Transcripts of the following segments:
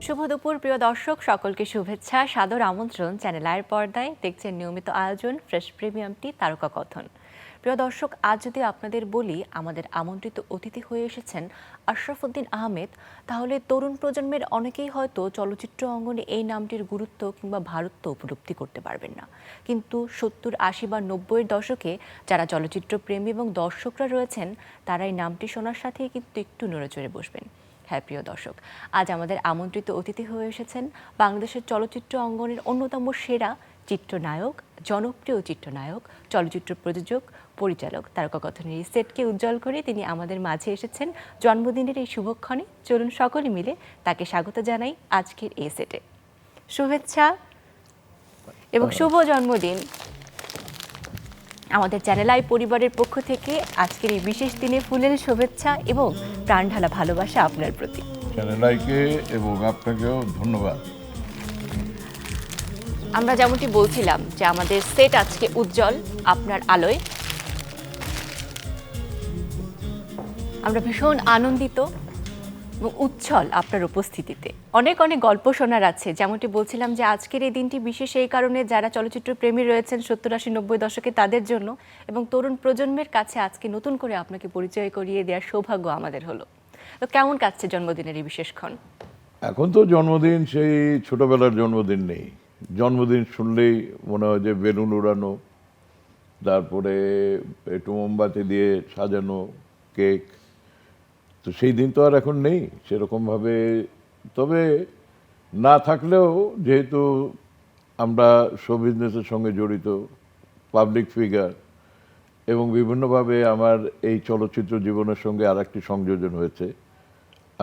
শুভ দুপুর প্রিয় দর্শক, সকলকে শুভেচ্ছা, সাদর আমন্ত্রণ চ্যানেল আয়ের পর্দায় দেখছেন নিয়মিত আয়োজন ফ্রেশ প্রিমিয়াম টি তারকা কথন। প্রিয় দর্শক, আজ যদি আপনাদের বলি আমাদের আমন্ত্রিত অতিথি হয়ে এসেছেন আশরাফ উদ্দিন আহমেদ, তাহলে তরুণ প্রজন্মের অনেকেই হয়তো চলচ্চিত্র অঙ্গনে এই নামটির গুরুত্ব কিংবা ভারত্ব উপলব্ধি করতে পারবেন না। কিন্তু 70, 80 বা 90-এর দশকে যারা চলচ্চিত্র প্রেমী এবং দর্শকরা রয়েছেন, তারা এই নামটি শোনার সাথেই কিন্তু একটু নড়েচড়ে বসবেন। হ্যাঁ প্রিয় দর্শক, আজ আমাদের আমন্ত্রিত অতিথি হয়ে এসেছেন বাংলাদেশের চলচ্চিত্র অঙ্গনের অন্যতম সেরা চিত্রনায়ক, জনপ্রিয় চিত্রনায়ক, চলচ্চিত্র প্রযোজক, পরিচালক, তারকা কথনের এই সেটকে উজ্জ্বল করে তিনি আমাদের মাঝে এসেছেন জন্মদিনের এই শুভক্ষণে। চলুন সকলে মিলে তাকে স্বাগত জানাই আজকের এই সেটে। শুভেচ্ছা এবং শুভ জন্মদিন আমাদের চ্যানেল আই পরিবারের পক্ষ থেকে আজকের এই বিশেষ দিনে ফুলেল শুভেচ্ছা এবং প্রাণঢালা ভালোবাসা আপনার প্রতি। চ্যানেল আইকে এবং আপনাকেও ধন্যবাদ। আমরা যেমনটি বলছিলাম যে আমাদের সেট আজকে উজ্জ্বল আপনার আলোয়। আমরা ভীষণ আনন্দিত এবং উচ্ছল আপনার উপস্থিতিতে। অনেক অনেক গল্প শোনার আছে, যেমনটি বলছিলাম যে আজকের এই দিনটি বিশেষ এই কারণে যারা চলচ্চিত্র প্রেমী রয়েছেন 70, 80, 90 দশকে তাদের জন্য, এবং তরুণ প্রজন্মের কাছে আজকে নতুন করে আপনাকে পরিচয় করিয়ে দেওয়ার সৌভাগ্য আমাদের হলো। তো কেমন কাটছে জন্মদিনের এই বিশেষক্ষণ? এখন তো জন্মদিন সেই ছোটবেলার জন্মদিন নেই। জন্মদিন শুনলেই মনে হয় যে বেলুন উড়ানো, তারপরে একটু মোমবাতি দিয়ে সাজানো কেক, তো সেই দিন তো আর এখন নেই সেরকমভাবে। তবে না থাকলেও যেহেতু আমরা শো বিজনেসের সঙ্গে জড়িত, পাবলিক ফিগার, এবং বিভিন্নভাবে আমার এই চলচ্চিত্র জীবনের সঙ্গে আর একটি সংযোজন হয়েছে।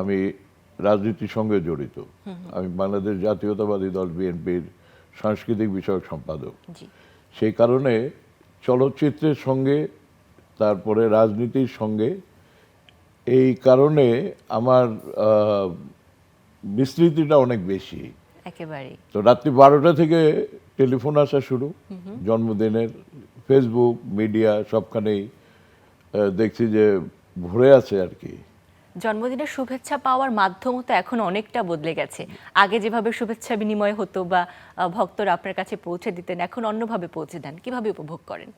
আমি রাজনীতির সঙ্গে জড়িত। আমি বাংলাদেশ জাতীয়তাবাদী দল বিএনপির সাংস্কৃতিক বিষয়ক সম্পাদক। সেই কারণে চলচ্চিত্রের সঙ্গে তারপরে রাজনীতির সঙ্গে, এই কারণে আমার বিস্তৃতিটা অনেক বেশি। একেবারেই। তো রাত্রি 12টা থেকে টেলিফোন আসা শুরু জন্মদিনের। ফেসবুক, মিডিয়া সবখানেই দেখছি যে ভরে আছে আর কি। জন্মদিনের শুভেচ্ছা পাওয়ার মাধ্যমও তো এখন অনেকটা বদলে গেছে। আগে যেভাবে শুভেচ্ছা বিনিময় হতো বা ভক্তরা আপনার কাছে পৌঁছে দিতেন, এখন অন্যভাবে পৌঁছে দেন। কিভাবে উপভোগ করেন?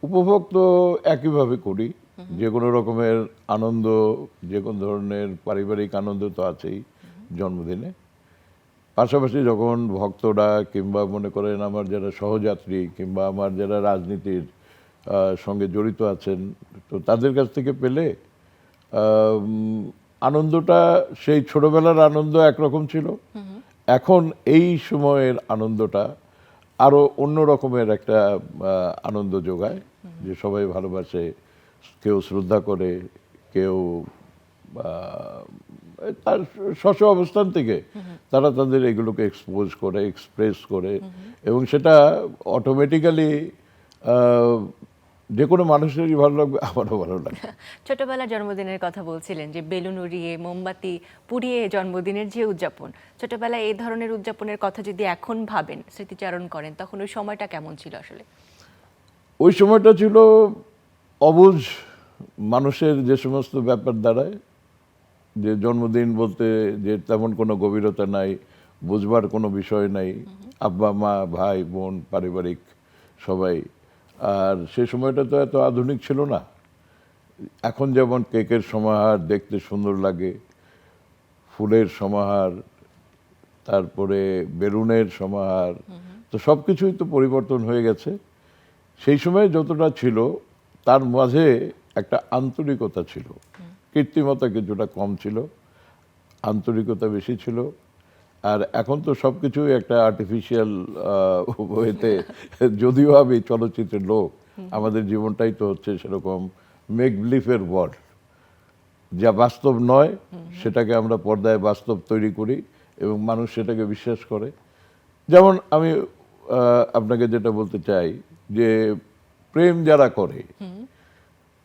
উপভোগ তো একইভাবে করি। যে কোনো রকমের আনন্দ, যে কোনো ধরনের পারিবারিক আনন্দ তো আছেই জন্মদিনে। পাশাপাশি যখন ভক্তরা কিংবা মনে করেন আমার যারা সহযাত্রী কিংবা আমার যারা রাজনীতির সঙ্গে জড়িত আছেন, তো তাদের কাছ থেকে পেলে আনন্দটা সেই ছোটবেলার আনন্দ একরকম ছিল। এখন এই সময়ের আনন্দটা আরো অন্য রকমের একটা আনন্দ যোগায়, যে সবাই ভালোবাসে, কেউ শ্রদ্ধা করে, কেউ তার স্ব অবস্থান থেকে তারা তাদের এগুলোকে এক্সপোজ করে, এক্সপ্রেস করে, এবং সেটা অটোমেটিক্যালি যে কোনো মানুষেরই ভালো লাগবে, আমারও ভালো লাগবে। ছোটবেলার জন্মদিনের কথা বলছিলেন যে বেলুন উড়িয়ে, মোমবাতি পুড়িয়ে জন্মদিনের যে উদযাপন, ছোটবেলায় এই ধরনের উদযাপনের কথা যদি এখন ভাবেন, স্মৃতিচারণ করেন, তখন ওই সময়টা কেমন ছিল আসলে? ওই সময়টা ছিল অবুঝ মানুষের যে সমস্ত ব্যাপার দাঁড়ায়, যে জন্মদিন বলতে যে তেমন কোনো গভীরতা নাই, বুঝবার কোনো বিষয় নাই, আব্বা মা ভাই বোন পারিবারিক সবাই। আর সে সময়টা তো এত আধুনিক ছিল না। এখন যেমন কেকের সমাহার দেখতে সুন্দর লাগে, ফুলের সমাহার, তারপরে বেলুনের সমাহার, তো সব কিছুই তো পরিবর্তন হয়ে গেছে। সেই সময় যতটা ছিল তার মাঝে একটা আন্তরিকতা ছিল, কৃত্রিমতা কিছুটা কম ছিল, আন্তরিকতা বেশি ছিল। আর এখন তো সব কিছুই একটা আর্টিফিশিয়াল ওয়েতে, যদিও আমি চলচ্চিত্রের লোক, আমাদের জীবনটাই তো হচ্ছে সেরকম মেক বিলিফের ওয়ার্ল্ড, যা বাস্তব নয় সেটাকে আমরা পর্দায় বাস্তব তৈরি করি এবং মানুষ সেটাকে বিশ্বাস করে। যেমন আমি আপনাকে যেটা বলতে চাই যে প্রেম যারা করে,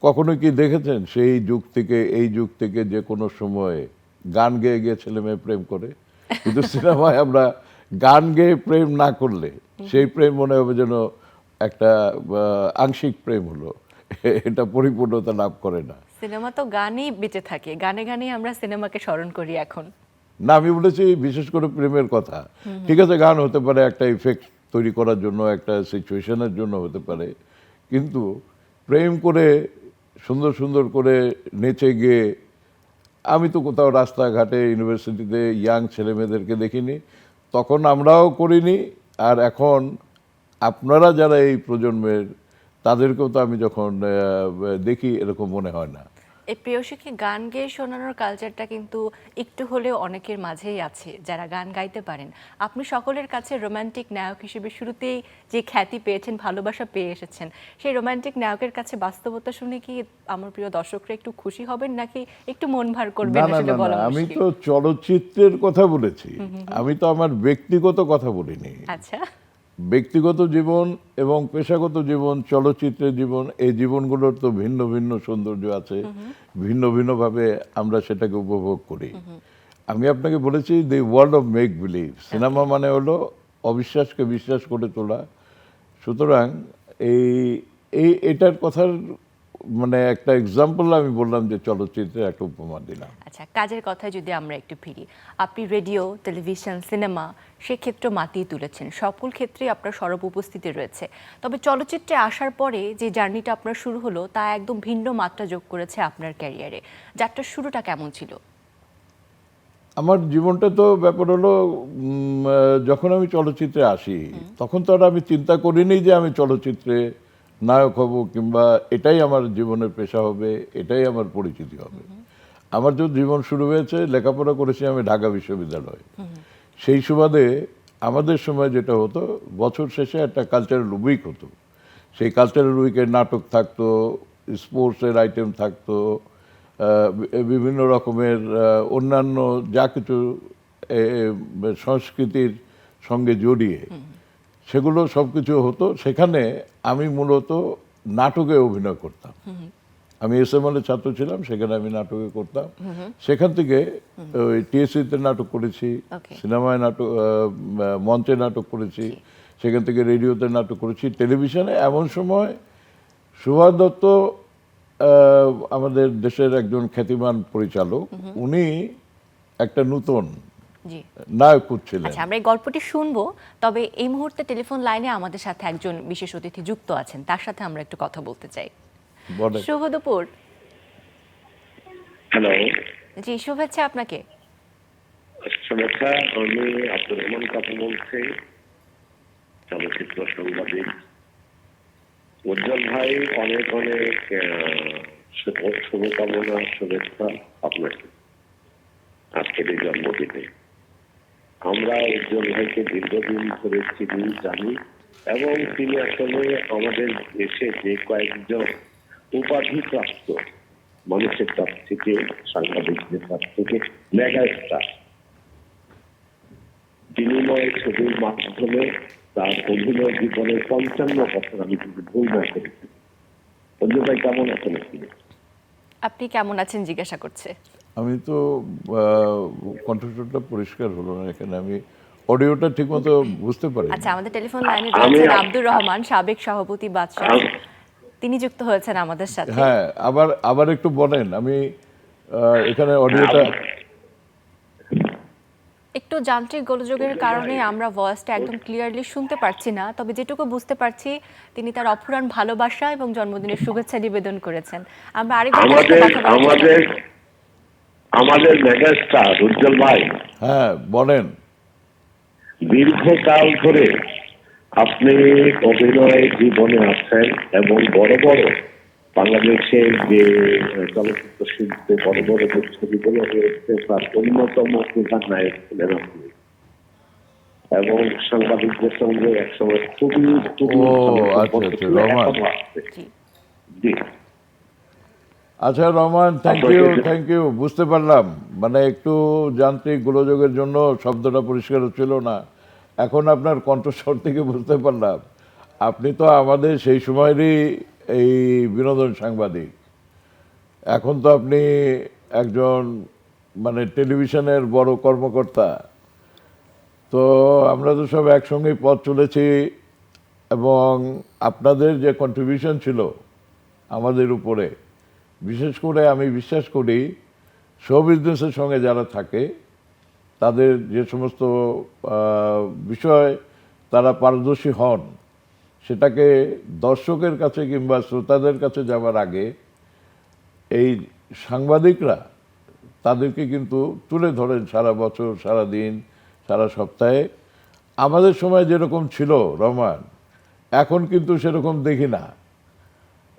কখনো কি দেখেছেন সেই যুগ থেকে এই যুগ থেকে যে কোনো সময়ে গান গেয়ে গিয়ে ছেলে মেয়ে প্রেম করে? কিন্তু সিনেমায় আমরা গান গেয়ে প্রেম না করলে সেই প্রেম মনে হবে যেন একটা আংশিক প্রেম হলো, এটা পরিপূর্ণতা লাভ করে না। সিনেমা তো গানই বেঁচে থাকে, গানে গানে আমরা সিনেমাকে স্মরণ করি এখন। না, আমি বলেছি বিশেষ করে প্রেমের কথা। ঠিক আছে, গান হতে পারে একটা ইফেক্ট তৈরি করার জন্য, একটা সিচুয়েশনের জন্য হতে পারে, কিন্তু প্রেম করে সুন্দর সুন্দর করে নেচে গিয়ে আমি তো কোথাও রাস্তাঘাটে ইউনিভার্সিটিতে ইয়াং ছেলেমেয়েদেরকে দেখিনি, তখন আমরাও করিনি। আর এখন আপনারা যারা এই প্রজন্মের, তাদেরকেও তো আমি যখন দেখি এরকম মনে হয় না। এই প্রেয়সীকে গান গেয়ে শোনানোর কালচারটা কিন্তু একটু হলেও অনেকের মাঝেই আছে যারা গান গাইতে পারেন। আপনি সকলের কাছে রোমান্টিক নায়ক হিসেবে শুরুতেই যে খ্যাতি পেয়েছেন, ভালোবাসা পেয়ে এসেছেন, সেই রোমান্টিক নায়কের কাছে বাস্তবতা শুনে কি আমার প্রিয় দর্শকরা একটু খুশি হবেন নাকি একটু মন ভার করবেন? না না আসলে না বলা না, আমি মুশকিল। তো চলচ্চিত্রের কথা বলেছি, আমি তো আমার ব্যক্তিগত কথা বলিনি। আচ্ছা, ব্যক্তিগত জীবন এবং পেশাগত জীবন, চলচ্চিত্রের জীবন, এই জীবনগুলোর তো ভিন্ন ভিন্ন সৌন্দর্য আছে, ভিন্ন ভিন্নভাবে আমরা সেটাকে উপভোগ করি। আমি আপনাকে বলেছি the world of make believe, cinema মানে হলো অবিশ্বাসকে বিশ্বাস করে তোলা। সুতরাং এই এই এটার কথার মানে একটা এক্সাম্পল আমি বললাম, যে চলচ্চিত্রে একটা উপমা দিলাম। আচ্ছা, কাজের কথায় যদি আমরা একটু ফিরি, আপনি রেডিও, টেলিভিশন, সিনেমা সেক্ষেত্রে মাতিয়ে তুলেছেন, সকল ক্ষেত্রেই আপনার সরব উপস্থিতি রয়েছে। তবে চলচ্চিত্রে আসার পরে যে জার্নিটা আপনার শুরু হলো তা একদম ভিন্ন মাত্রা যোগ করেছে আপনার ক্যারিয়ারে। যাত্রার শুরুটা কেমন ছিল? আমার জীবনটা তো ব্যাপার হলো, যখন আমি চলচ্চিত্রে আসি তখন তো আর আমি চিন্তা করিনি যে আমি চলচ্চিত্রে নায়ক হব, কিংবা এটাই আমার জীবনের পেশা হবে, এটাই আমার পরিচিতি হবে। আমার তো জীবন শুরু হয়েছে, লেখাপড়া করেছি আমি ঢাকা বিশ্ববিদ্যালয়ে। সেই সুবাদে আমাদের সময় যেটা হতো, বছর শেষে একটা কালচারাল উইক হতো। সেই কালচারাল উইকে নাটক থাকতো, স্পোর্টসের আইটেম থাকতো, বিভিন্ন রকমের অন্যান্য যা কিছু সংস্কৃতির সঙ্গে জড়িয়ে সেগুলো সব কিছু হতো। সেখানে আমি মূলত নাটকে অভিনয় করতাম। আমি এসএমএলের ছাত্র ছিলাম, সেখানে আমি নাটকে করতাম। সেখান থেকে ওই টিএসসিতে নাটক করেছি, Okay. সিনেমায় নাটক, মঞ্চে নাটক করেছি, সেখান থেকে রেডিওতে নাটক করেছি, টেলিভিশনে। এমন সময় সুভাষ দত্ত আমাদের দেশের একজন খ্যাতিমান পরিচালক, উনি একটা নতুন জি, নায়ক খুঁজছিলেন। আচ্ছা, আমরা এই গল্পটি শুনবো। তবে এই মুহূর্তে টেলিফোন লাইনে আমাদের সাথে একজন বিশেষ অতিথি যুক্ত আছেন, তার সাথে আমরা একটু কথা বলতে চাই। বলে শুভ দুপুর। হ্যালো, জি, শুভেচ্ছা আপনাকে। শুভেচ্ছা। আমি আব্দুর রহমান কথা বলছি, চলচ্চিত্র সাংবাদিক। উজ্জ্বল ভাই, অনেক অনেক শুভকামনা, শুভেচ্ছা আপনাকে আজকের এই জন্মদিনে। আমরা উজ্জ্বল ভাইকে দীর্ঘদিন ধরে চিনি, জানি, এবং তিনি আসলে আমাদের দেশে যে কয়েকজন উপাধিপ্রাপ্ত মানুষের কাছ থেকে, সাংবাদিকদের কাছ থেকে মেগা স্টার, বিনিময় ছবির মাধ্যমে তার অভিনয় জীবনের ৫৫ বছর আমি কিন্তু ভুল না করেছি। অঞ্জু ভাই কেমন আছেন আপনি? আপনি কেমন আছেন জিজ্ঞাসা করছে। আমি তো কণ্ঠস্বরটা পরিষ্কার হলো না এখানে, আমি অডিওটা ঠিকমতো বুঝতে পারি। আচ্ছা, আমাদের টেলিফোন লাইনে আমি রয়েছেন আব্দুর রহমান, সাবেক সভাপতি বাদশাহ। তিনি যুক্ত হয়েছেন আমাদের সাথে। হ্যাঁ, আবার আবার একটু বলেন, আমি এখানে অডিওটা একটু যান্ত্রিক গোলযোগের কারণে আমরা ভয়েসটা একদম ক্লিয়ারলি শুনতে পারছি না, তবে যেটুকু বুঝতে পারছি তিনি তার অফুরান ভালোবাসা এবং জন্মদিনের শুভেচ্ছা নিবেদন করেছেন। আমরা আরেকবার তার সাথে কথা বলার চেষ্টা করব। আমাদের মেগা স্টার উজ্জ্বল ভাই, হ্যাঁ বলেন। দীর্ঘকাল ধরে আপনি অভিনয় জীবনে আছেন এবং বড় বড় বাংলাদেশের যে চলচ্চিত্র শিল্পে বড় বড় যে ছবিগুলো হয়েছে তার অন্যতম প্রধান নায়ক ছিলেন আপনি, এবং সাংবাদিকদের সঙ্গে একসময় খুবই খুবই ও, ভালো আচ্ছা, সম্পর্ক আচ্ছা, ছিল, রহমান। এখনো আছে। জি। জি, আচ্ছা রহমান, থ্যাংক ইউ, বুঝতে পারলাম। মানে একটু যান্ত্রিক গোলযোগের জন্য শব্দটা পরিষ্কার হচ্ছিল না। এখন আপনার কণ্ঠস্বর থেকে বুঝতে পারলাম আপনি তো আমাদের সেই সময়েরই এই বিনোদন সাংবাদিক। এখন তো আপনি একজন মানে টেলিভিশনের বড় কর্মকর্তা। তো আমরা তো সব একসঙ্গেই পথ চলেছি, এবং আপনাদের যে কন্ট্রিবিউশন ছিল আমাদের উপরে, বিশেষ করে আমি বিশ্বাস করি শো বিজনেসের সঙ্গে যারা থাকে তাদের যে সমস্ত বিষয় তারা পারদর্শী হন, সেটাকে দর্শকের কাছে কিংবা শ্রোতাদের কাছে যাওয়ার আগে এই সাংবাদিকরা তাদেরকে কিন্তু তুলে ধরেন সারা বছর, সারা দিন, সারা সপ্তাহে। আমাদের সময় যেরকম ছিল রহমান, এখন কিন্তু সেরকম দেখি না।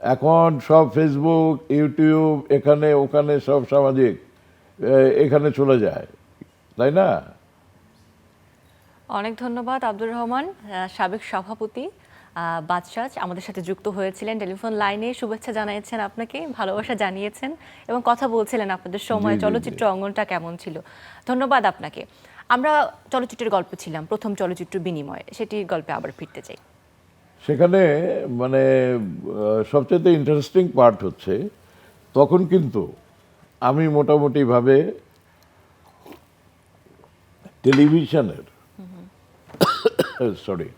এখন সব ফেসবুক, ইউটিউব, এখানে ওখানে সব সামাজিক এখানে চলে যায়, তাই না? অনেক ধন্যবাদ আব্দুর রহমান, সাবেক সভাপতি বাদশাহ আমাদের সাথে যুক্ত হয়েছিলেন টেলিফোন লাইনে। শুভেচ্ছা জানিয়েছেন আপনাকে, ভালোবাসা জানিয়েছেন এবং কথা বলছিলেন আপনাদের সময় জি, জি, চলচ্চিত্র অঙ্গনটা কেমন ছিল। ধন্যবাদ আপনাকে। আমরা চলচ্চিত্রের গল্প ছিলাম, প্রথম চলচ্চিত্র বিনিময়, সেটির গল্পে আবার ফিরতে চাই। সেখানে মানে সবচেয়ে ইন্টারেস্টিং পার্ট হচ্ছে, তখন কিন্তু আমি মোটামুটিভাবে টেলিভিশনের সরি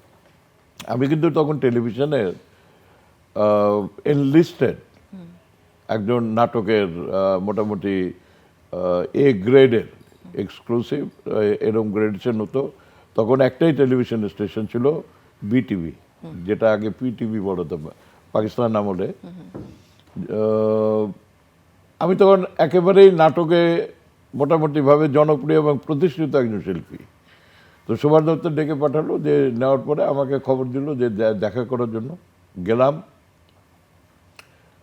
আমি কিন্তু তখন টেলিভিশনের এনলিস্টেড একজন নাটকের মোটামুটি এ গ্রেডের এক্সক্লুসিভ এরকম গ্রেডেশন হতো। তখন একটাই টেলিভিশন স্টেশন ছিল, বিটিভি, যেটা আগে পিটিভি বড় হতো পাকিস্তান আমলে। আমি তখন একেবারেই নাটকে মোটামুটিভাবে জনপ্রিয় এবং প্রতিষ্ঠিত একজন শিল্পী। তো সুভাষ দত্ত ডেকে পাঠালো, যে নেওয়ার পরে আমাকে খবর দিল যে দেখা করার জন্য গেলাম।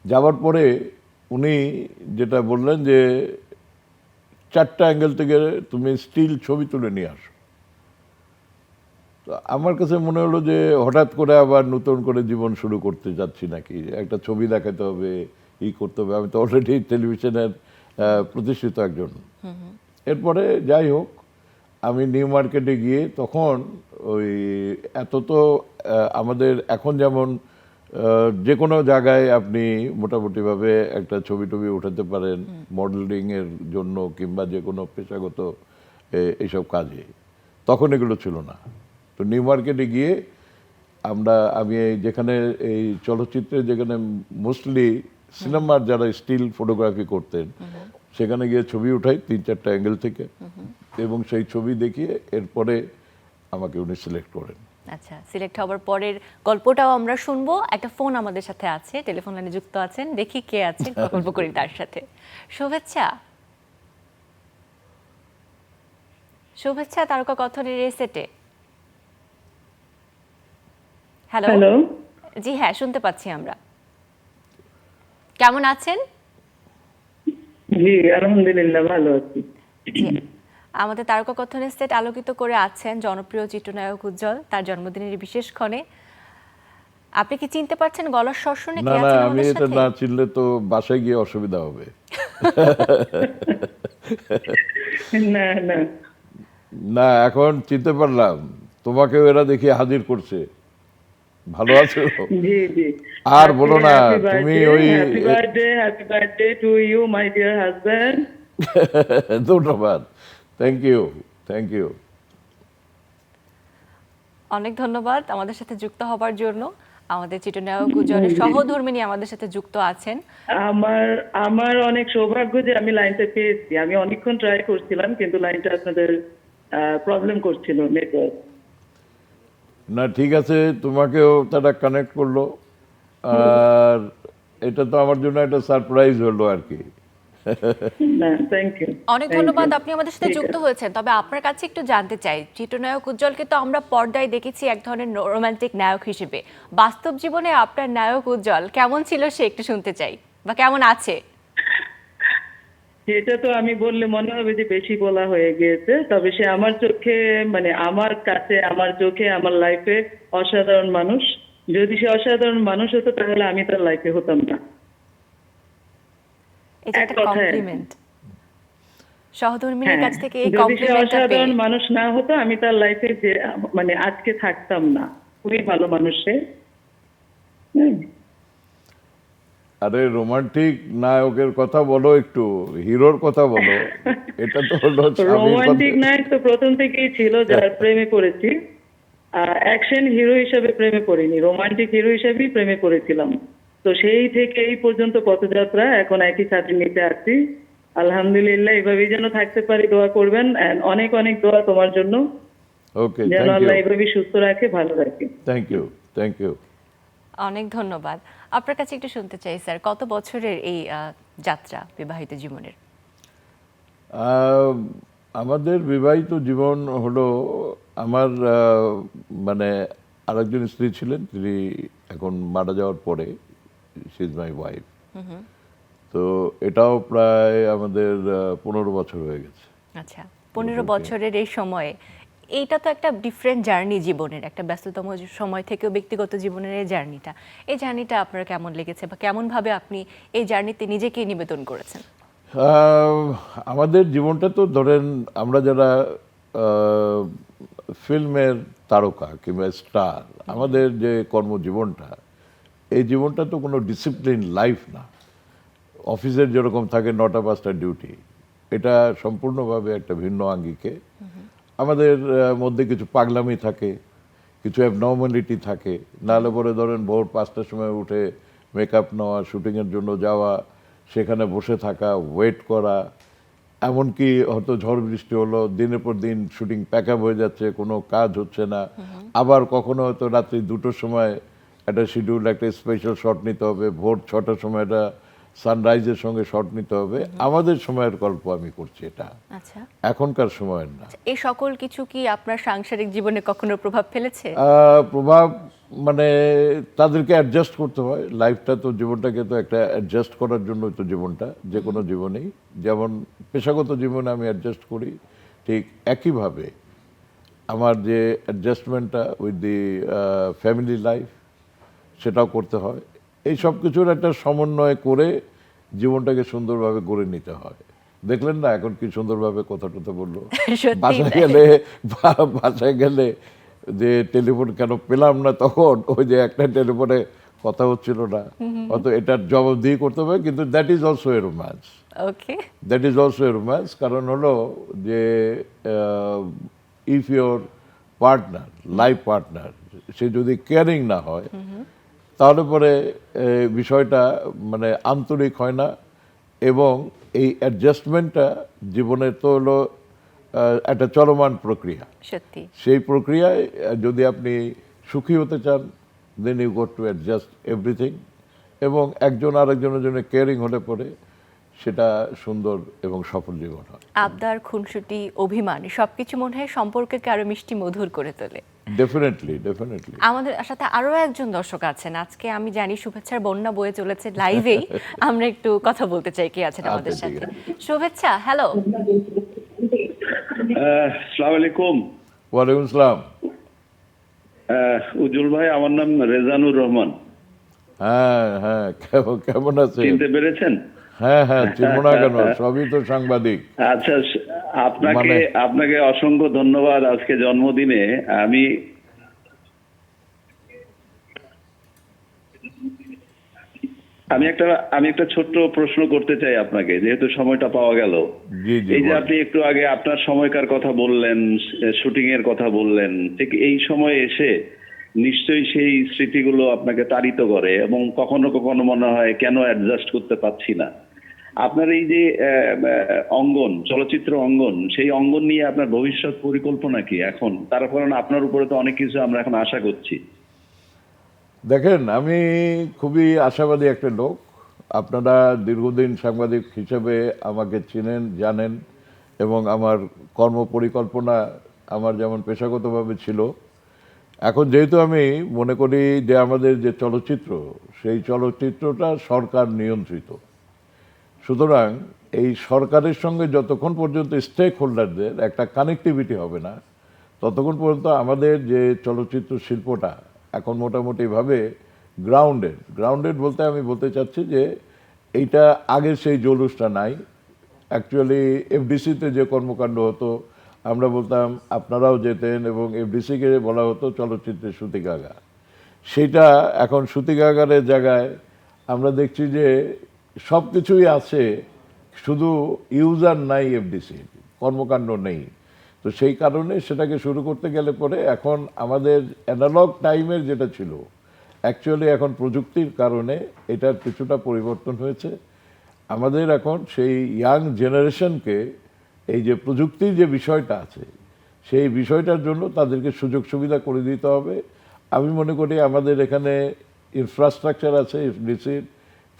যাওয়ার পরে উনি যেটা বললেন যে 4টা অ্যাঙ্গেল থেকে তুমি স্টিল ছবি তুলে নিয়ে আসো। তো আমার কাছে মনে হলো যে হঠাৎ করে আবার নতুন করে জীবন শুরু করতে যাচ্ছি নাকি, একটা ছবি দেখাতে হবে, করতে হবে। আমি তো অলরেডি টেলিভিশনের প্রতিষ্ঠিত একজন। এরপরে যাই হোক, আমি নিউ মার্কেটে গিয়ে তখন ওই এত তো আমাদের এখন যেমন যে কোনো জায়গায় আপনি মোটামুটিভাবে একটা ছবি টবি উঠাতে পারেন মডেলিংয়ের জন্য কিংবা যে কোনো পেশাগত এইসব কাজে, তখন এগুলো ছিল না। তো নিউ মার্কেটে গিয়ে আমি যেখানে এই চলচ্চিত্রে যেখানে মোস্টলি সিনেমার যারা স্টিল ফটোগ্রাফি করতেন, সেখানে গিয়ে ছবি উঠাই 3-4টা অ্যাঙ্গেল থেকে, এবং সেই ছবি দেখিয়ে এরপরে আমাকে উনি সিলেক্ট করেন। আচ্ছা, সিলেক্ট হওয়ার পরের গল্পটাও আমরা শুনবো। একটা ফোন আমাদের সাথে আছে, টেলিফোন লাইনে যুক্ত আছেন, দেখি কে আছে, গল্প করি তার সাথে। শুভেচ্ছা, শুভেচ্ছা তারকা কথনের রেসেটে। হ্যালো। হ্যালো। জি হ্যাঁ, শুনতে পাচ্ছি আমরা। কেমন আছেন? জি আলহামদুলিল্লাহ ভালো আছি। জি, আমাদের তারকা কথনের সেট আলোকিত করে আছেন জনপ্রিয় চিত্রনায়ক উজ্জ্বল, তার জন্মদিনের এই বিশেষ ক্ষণে। আপনি কি চিনতে পারছেন গলার স্বর শুনে না কে না, আছেন আমি আমাদের এটা সাথে? না চিনলে তো বাসায় গিয়ে অসুবিধা হবে। না না না, এখন চিনতে পারলাম, তোমাকেও এরা দেখি হাজির করছে। ভালো আছো? জি জি। আর বলো না, তুমি ওই happy birthday to you my dear husband. ধন্যবাদ, থ্যাংক ইউ, থ্যাংক ইউ। অনেক ধন্যবাদ আমাদের সাথে যুক্ত হবার জন্য। আমাদের চিত্রনায়ক উজ্জ্বলের সহধর্মিণী আমাদের সাথে যুক্ত আছেন। আমার আমার অনেক সৌভাগ্য যে আমি লাইনটা পেয়েছি। আমি অনেকক্ষণ ট্রাই করছিলাম কিন্তু লাইনটা আপনাদের প্রবলেম করছিল নেটওয়ার্ক। না ঠিক আছে, তোমাকেও তারা কানেক্ট করলো, আর এটা তো আমার জন্য একটা সারপ্রাইজ হলো আর কি। না থ্যাংক ইউ। অনেক ধন্যবাদ আপনি আমাদের সাথে যুক্ত হয়েছেন। তবে আপনার কাছে একটু জানতে চাই, চিত্রনায়ক উজ্জ্বলকে তো আমরা পর্দায় দেখেছি এক ধরনের রোমান্টিক নায়ক হিসেবে। বাস্তব জীবনে আপনার নায়ক উজ্জ্বল কেমন ছিল সে একটু শুনতে চাই, বা কেমন আছে? সেটা তো আমি বললে মনে হবে যে বেশি বলা হয়ে গিয়েছে। তবে সে আমার চোখে মানে আমার কাছে আমার চোখে আমার লাইফে অসাধারণ মানুষ। যদি সে অসাধারণ মানুষ হতো তাহলে আমি তার লাইফে হতাম না। এটা এক একটা কথায়। কমপ্লিমেন্ট। সহধর্মিণীর হ্যাঁ, কাছ থেকে এই যদি সে কমপ্লিমেন্টটা অসাধারণ পেয়ে মানুষ না হতো আমি তার লাইফে যে মানে আজকে থাকতাম না। খুবই ভালো মানুষ সে। হুম। আরে রোমান্টিক নায়কের কথা বলো, একটু হিরোর কথা বলো। এটা তো হলো স্বামীর রোমান্টিক কথা। নায়ক তো প্রথম থেকেই ছিল যার প্রেমে পড়েছি। অ্যাকশন হিরো হিসেবে প্রেমে পড়িনি, রোমান্টিক হিরো হিসেবেই প্রেমে পড়েছিলাম। তো সেই থেকে এই পর্যন্ত পথযাত্রা, এখন একই ছাদের নিচে আছি। আলহামদুলিল্লাহ, এভাবেই যেন থাকতে পারি, দোয়া করবেন। And অনেক অনেক দোয়া তোমার জন্য, ওকে, যেন থ্যাংক আল্লাহ ইউ, এভাবেই সুস্থ রাখে, ভালো রাখে। Thank you, thank you. অনেক ধন্যবাদ। আপনার কাছে একটু শুনতে চাই স্যার, কত বছরের এই যাত্রা বিবাহিত জীবনের? আহ, আমাদের বিবাহিত জীবন হলো, আমার মানে আরেকজন স্ত্রী ছিলেন, তিনি এখন মারা যাওয়ার পরে, শি ইজ মাই ওয়াইফ। তো এটাও প্রায় আমাদের 15 বছর হয়ে গেছে। আচ্ছা, 15 বছরের এই সময়ে এইটা তো একটা ডিফারেন্ট জার্নি জীবনের, একটা ব্যস্ততম সময় থেকেও ব্যক্তিগত জীবনের এই জার্নিটা আপনার কেমন লেগেছে, বা কেমনভাবে আপনি এই জার্নিতে নিজেকে নিবেদন করেছেন? আমাদের জীবনটা তো ধরেন, আমরা যারা ফিল্মের তারকা কিংবা স্টার, আমাদের যে কর্মজীবনটা, এই জীবনটা তো কোনো ডিসিপ্লিন লাইফ না। অফিসের যেরকম থাকে 9টা 5টা ডিউটি, এটা সম্পূর্ণভাবে একটা ভিন্ন আঙ্গিকে। আমাদের মধ্যে কিছু পাগলামি থাকে, কিছু অ্যাবনর্মালিটি থাকে। নাহলে পরে ধরেন ভোর 5টার সময় উঠে মেকআপ নেওয়া, শুটিংয়ের জন্য যাওয়া, সেখানে বসে থাকা, ওয়েট করা, এমনকি হয়তো ঝড় বৃষ্টি হলো, দিনের পর দিন শুটিং প্যাক আপ হয়ে যাচ্ছে, কোনো কাজ হচ্ছে না। আবার কখনো হয়তো রাত্রি 2টোর সময় একটা শিডিউল, একটা স্পেশাল শট নিতে হবে, ভোর 6টার সময় একটা সানরাইজের সঙ্গে শট নিতে হবে। আমাদের সময়ের গল্প আমি করছি, এটা আচ্ছা, এখনকার সময়ের না। এই সকল কিছু কি আপনার সাংসারিক জীবনে কখনো প্রভাব ফেলেছে? প্রভাব মানে তাদেরকে অ্যাডজাস্ট করতে হয়। লাইফটা তো, জীবনটাকে তো একটা অ্যাডজাস্ট করার জন্য তো জীবনটা, যে কোনো জীবনেই যেমন পেশাগত জীবনে আমি অ্যাডজাস্ট করি, ঠিক একইভাবে আমার যে অ্যাডজাস্টমেন্টটা উইথ দি ফ্যামিলি লাইফ, সেটাও করতে হয়। এই সব কিছুর একটা সমন্বয় করে জীবনটাকে সুন্দরভাবে গড়ে নিতে হয়। দেখলেন না এখন কি সুন্দরভাবে কথা টথা বললো। সত্যিই বাসায় তাই। গেলে বাসায় গেলে যে টেলিফোন কেন পেলাম না, তখন ওই যে একটা টেলিফোনে কথা হচ্ছিল না, অত এটার জবাব দিয়ে করতে হবে। কিন্তু that is also a romance, okay, that is also a romance. কারণ হলো যে if your partner, life partner, সে যদি কেয়ারিং না হয়, তাহলে পরে বিষয়টা মানে আন্তরিক হয় না। এবং এই অ্যাডজাস্টমেন্টটা জীবনের তো হলো একটা চলমান প্রক্রিয়া। সত্যি সেই প্রক্রিয়ায় যদি আপনি সুখী হতে চান, then you got to adjust everything. এবং একজন আরেকজনের জন্য কেয়ারিং হলে পরে সেটা সুন্দর এবং সফল জীবন হয়। আবদার, খুনসুটি, অভিমান সবকিছু মনে হয় সম্পর্ককে আরো মিষ্টি মধুর করে তোলে। Definitely, definitely. আমাদের সাথে আরো একজন দর্শক আছেন আজকে, আমি জানি শুভেচ্ছার বন্যা বয়ে চলেছে লাইভেই। আমরা একটু কথা বলতে চাই, কে আছেন আমাদের আচ্ছা, ঠিক সাথে? শুভেচ্ছা, হ্যালো। আসসালামু আলাইকুম। ওয়ালাইকুম আসসালাম। উজ্জ্বল ভাই, আমার নাম রেজানুর রহমান। হ্যাঁ হ্যাঁ, কেমন আছেন? চিনতে পেরেছেন? হ্যাঁ হ্যাঁ, চিনব না কেন, সবই তো সাংবাদিক। আচ্ছা, আপনাকে মানে- আপনাকে অসংখ্য ধন্যবাদ আজকে জন্মদিনে। আমি আমি একটা ছোট্ট প্রশ্ন করতে চাই আপনাকে, যেহেতু সময়টা পাওয়া গেল। জি জি, এই যে বলেন। আপনি একটু আগে আপনার সময়কার কথা বললেন, শুটিং এর কথা বললেন, ঠিক এই সময় এসে নিশ্চয়ই সেই স্মৃতিগুলো আপনাকে তাড়িত করে এবং কখনো কখনো মনে হয় কেন অ্যাডজাস্ট করতে পারছি না। আপনার এই যে অঙ্গন, চলচ্চিত্র অঙ্গন, সেই অঙ্গন নিয়ে আপনার ভবিষ্যৎ পরিকল্পনা কি এখন? তার কারণ আপনার উপরে তো অনেক কিছু আমরা এখন আশা করছি। দেখেন, আমি খুবই আশাবাদী একটা লোক। আপনারা দীর্ঘদিন সাংবাদিক হিসেবে আমাকে চিনেন, জানেন, এবং আমার কর্ম পরিকল্পনা আমার যেমন পেশাগতভাবে ছিল, এখন যেহেতু আমি মনে করি যে আমাদের যে চলচ্চিত্র, সেই চলচ্চিত্রটা সরকার নিয়ন্ত্রিত। সুতরাং এই সরকারের সঙ্গে যতক্ষণ পর্যন্ত স্টেক হোল্ডারদের একটা কানেক্টিভিটি হবে না, ততক্ষণ পর্যন্ত আমাদের যে চলচ্চিত্র শিল্পটা এখন মোটামুটিভাবে গ্রাউন্ডেড বলতে আমি বলতে চাচ্ছি যে এইটা আগের সেই জলুসটা নাই। অ্যাকচুয়ালি এফডিসিতে যে কর্মকাণ্ড হতো, আমরা বলতাম, আপনারাও যেতেন, এবং এফডিসিকে বলা হতো চলচ্চিত্রের সূতিকাগার। সেটা এখন সূতিকাগারের জায়গায় আমরা দেখছি যে সব কিছুই আছে, শুধু ইউজার নাই, এফডিসি কর্মকাণ্ড নেই। তো সেই কারণে সেটাকে শুরু করতে গেলে পরে এখন আমাদের অ্যানালগ টাইমের যেটা ছিল, অ্যাকচুয়ালি এখন প্রযুক্তির কারণে এটার কিছুটা পরিবর্তন হয়েছে। আমাদের এখন সেই ইয়াং জেনারেশনকে এই যে প্রযুক্তির যে বিষয়টা আছে সেই বিষয়টার জন্য তাদেরকে সুযোগ সুবিধা করে দিতে হবে। আমি মনে করি আমাদের এখানে ইনফ্রাস্ট্রাকচার আছে, ডিসির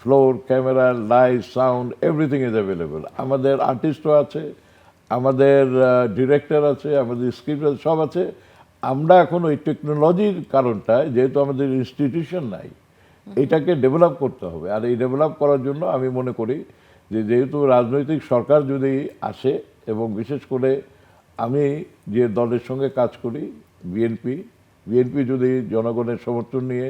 floor, camera, light, sound, everything is available. আমাদের আর্টিস্টও আছে, আমাদের ডিরেক্টর আছে, আমাদের স্ক্রিপ্ট আছে, সব আছে। আমরা এখন ওই টেকনোলজির কারণটায়, যেহেতু আমাদের ইনস্টিটিউশন নাই, এটাকে ডেভেলপ করতে হবে। আর এই ডেভেলপ করার জন্য আমি মনে করি যে যেহেতু রাজনৈতিক সরকার যদি আসে, এবং বিশেষ করে আমি যে দলের সঙ্গে কাজ করি বিএনপি যদি জনগণের সমর্থন নিয়ে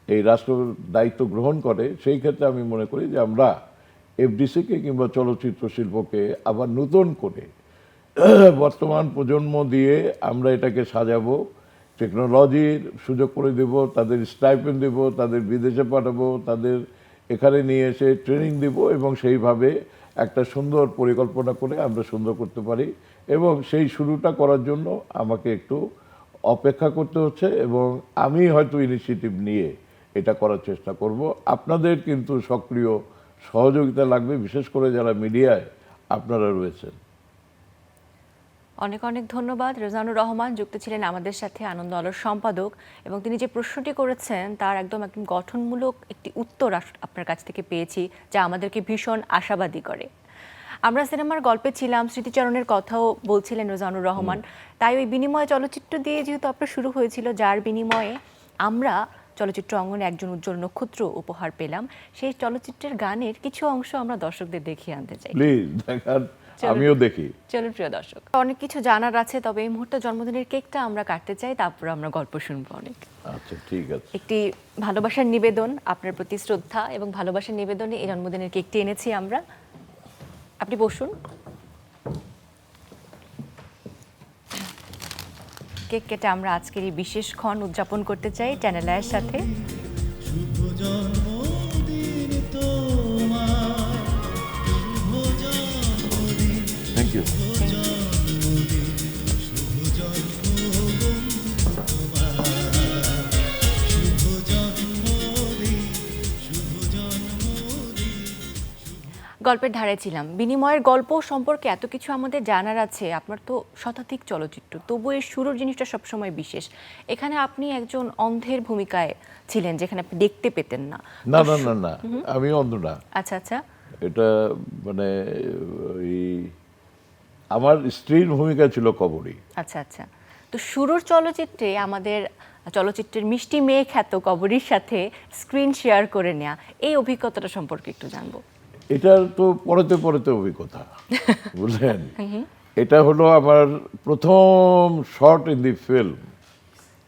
এই রাষ্ট্র দায়িত্ব গ্রহণ করে, সেই ক্ষেত্রে আমি মনে করি যে আমরা এফডিসিকে কিংবা চলচ্চিত্র শিল্পকে আবার নতুন করে বর্তমান প্রজন্ম দিয়ে আমরা এটাকে সাজাবো, টেকনোলজির সুযোগ করে দেব, তাদের স্টাইপেন্ড দেব, তাদের বিদেশে পাঠাবো, তাদের এখানে নিয়ে এসে ট্রেনিং দেব, এবং সেইভাবে একটা সুন্দর পরিকল্পনা করে আমরা সুন্দর করতে পারি। এবং সেই শুরুটা করার জন্য আমাকে একটু অপেক্ষা করতে হচ্ছে, এবং আমি হয়তো ইনিশিয়েটিভ নিয়ে এটা করার চেষ্টা করব। আপনাদের কিন্তু সক্রিয় সহযোগিতা লাগবে, বিশেষ করে যারা মিডিয়ায় আপনারা রয়েছেন। অনেক অনেক ধন্যবাদ। রেজানুর রহমান যুক্ত ছিলেন আমাদের সাথে, আনন্দ আলোর সম্পাদক, এবং তিনি যে প্রশ্নটি করেছেন তার একদম গঠনমূলক একটি উত্তর আপনার কাছ থেকে পেয়েছি, যা আমাদেরকে ভীষণ আশাবাদী করে। আমরা সিনেমার গল্পে ছিলাম, স্মৃতিচারণের কথাও বলছিলেন রেজানুর রহমান। তাই ওই বিনিময়ে চলচ্চিত্র দিয়ে যেহেতু আপনার শুরু হয়েছিল, যার বিনিময়ে আমরা চলচ্চিত্র অঙ্গনে একজন উজ্জ্বল নক্ষত্র উপহার পেলাম, সেই চলচ্চিত্রের গানের কিছু অংশ আমরা দর্শকদের দেখিয়ে আনতে চাই। প্লিজ দেখান, আমিও দেখি। চলুন প্রিয় দর্শক, অনেক কিছু জানার আছে, তবে এই মুহূর্তে জন্মদিনের কেকটা আমরা কাটতে চাই, তারপর আমরা গল্প শুনবো অনেক। আচ্ছা, ঠিক আছে। একটি ভালোবাসার নিবেদন, আপনার প্রতি শ্রদ্ধা এবং ভালোবাসার নিবেদনে এই জন্মদিনের কেকটি এনেছি আমরা। আপনি বসুন। কেক কেটে আমরা আজকের এই বিশেষ ক্ষণ উদযাপন করতে চাই চ্যানেল আয়ের সাথে। শুভ জন্মদিন তোমার, শুভ জন্মদিন, থ্যাংক ইউ। শুভ জন্মদিন তোমার, শুভ জন্মদিন, শুভ জন্মদিন। গল্পের ধারায় ছিলাম। বিনিময়ের গল্প সম্পর্কে এত কিছু আমাদের জানার আছে। আপনার তো শতাধিক চলচ্চিত্র, তবু এর শুরুর জিনিসটা সবসময় বিশেষ। এখানে আপনি একজন অন্ধের ভূমিকায় ছিলেন, যেখানে আপনি দেখতে পেতেন না। না না না না, আমি অন্ধ না। আচ্ছা আচ্ছা। এটা মানে ওই আমার স্ত্রীর ভূমিকা ছিল কবরী। আচ্ছা আচ্ছা। তো শুরুর চলচ্চিত্রে আমাদের চলচ্চিত্রের মিষ্টি মেয়ে খ্যাত কবরীর সাথে স্ক্রিন শেয়ার করে নেওয়া, এই অভিজ্ঞতাটা সম্পর্কে একটু জানবো। এটা তো পরেতে পরেতে অভিজ্ঞতা, বুঝলেন। এটা হলো আমার প্রথম শর্ট ইন দি ফিল্ম।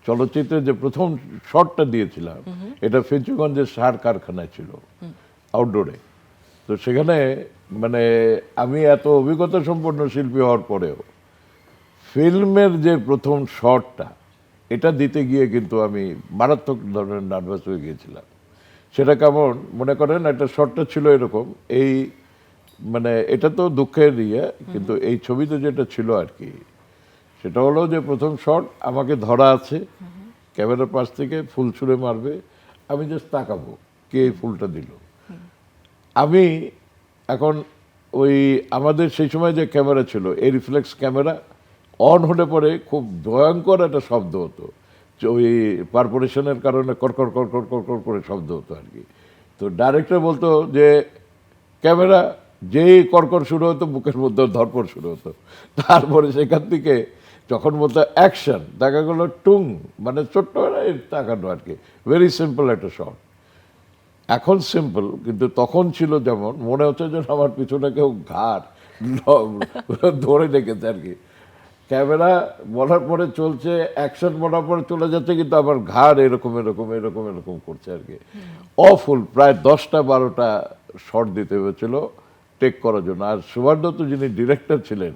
চলচ্চিত্রে যে প্রথম শর্টটা দিয়েছিলাম, এটা ফেঞ্চুগঞ্জের সার কারখানায় ছিল, আউটডোরে। তো সেখানে মানে আমি এত অভিজ্ঞতা সম্পন্ন শিল্পী হওয়ার পরেও ফিল্মের যে প্রথম শর্টটা, এটা দিতে গিয়ে কিন্তু আমি মারাত্মক ধরনের নার্ভাস হয়ে গিয়েছিলাম। সেটা কেমন মনে করেন, একটা শর্টটা ছিল এরকম, এই মানে এটা তো দুঃখের ইয়ে, কিন্তু এই ছবিতে যেটা ছিল আর কি, সেটা হলো যে প্রথম শট আমাকে ধরা আছে, ক্যামেরার পাশ থেকে ফুল ছুঁড়ে মারবে, আমি জাস্ট তাকাবো কে এই ফুলটা দিল। আমি এখন ওই আমাদের সেই সময় যে ক্যামেরা ছিল, এই রিফ্লেক্স ক্যামেরা অন হলে পরে খুব ভয়ঙ্কর একটা শব্দ হতো, ওই পারফোরেশনের কারণে কড়কড় কড়কড় কড়কড় করে শব্দ হতো আর কি। তো ডাইরেক্টর বলতো যে ক্যামেরা, যেই কড়কড় শুরু হতো বুকের মধ্যে ধরপড় শুরু হতো। তারপরে সেখান থেকে যখন বলতো অ্যাকশন, দেখা গেলো টুং, মানে ছোট্ট তাকানো আর কি, ভেরি সিম্পল একটা শট। এখন সিম্পল, কিন্তু তখন ছিল যেমন মনে হচ্ছে যেন আমার পিছনে কেউ ঘাড় ধরে রেখেছে আর কি। ক্যামেরা বলার পরে চলছে, অ্যাকশন বলার পরে চলে যাচ্ছে, কিন্তু আবার ঘাড় এরকম এরকম এরকম এরকম করছে আর কি। অফুল প্রায় 10টা-12টা শট দিতে হয়েছিল টেক করার জন্য। আর সুভাষ দত্ত যিনি ডিরেক্টর ছিলেন,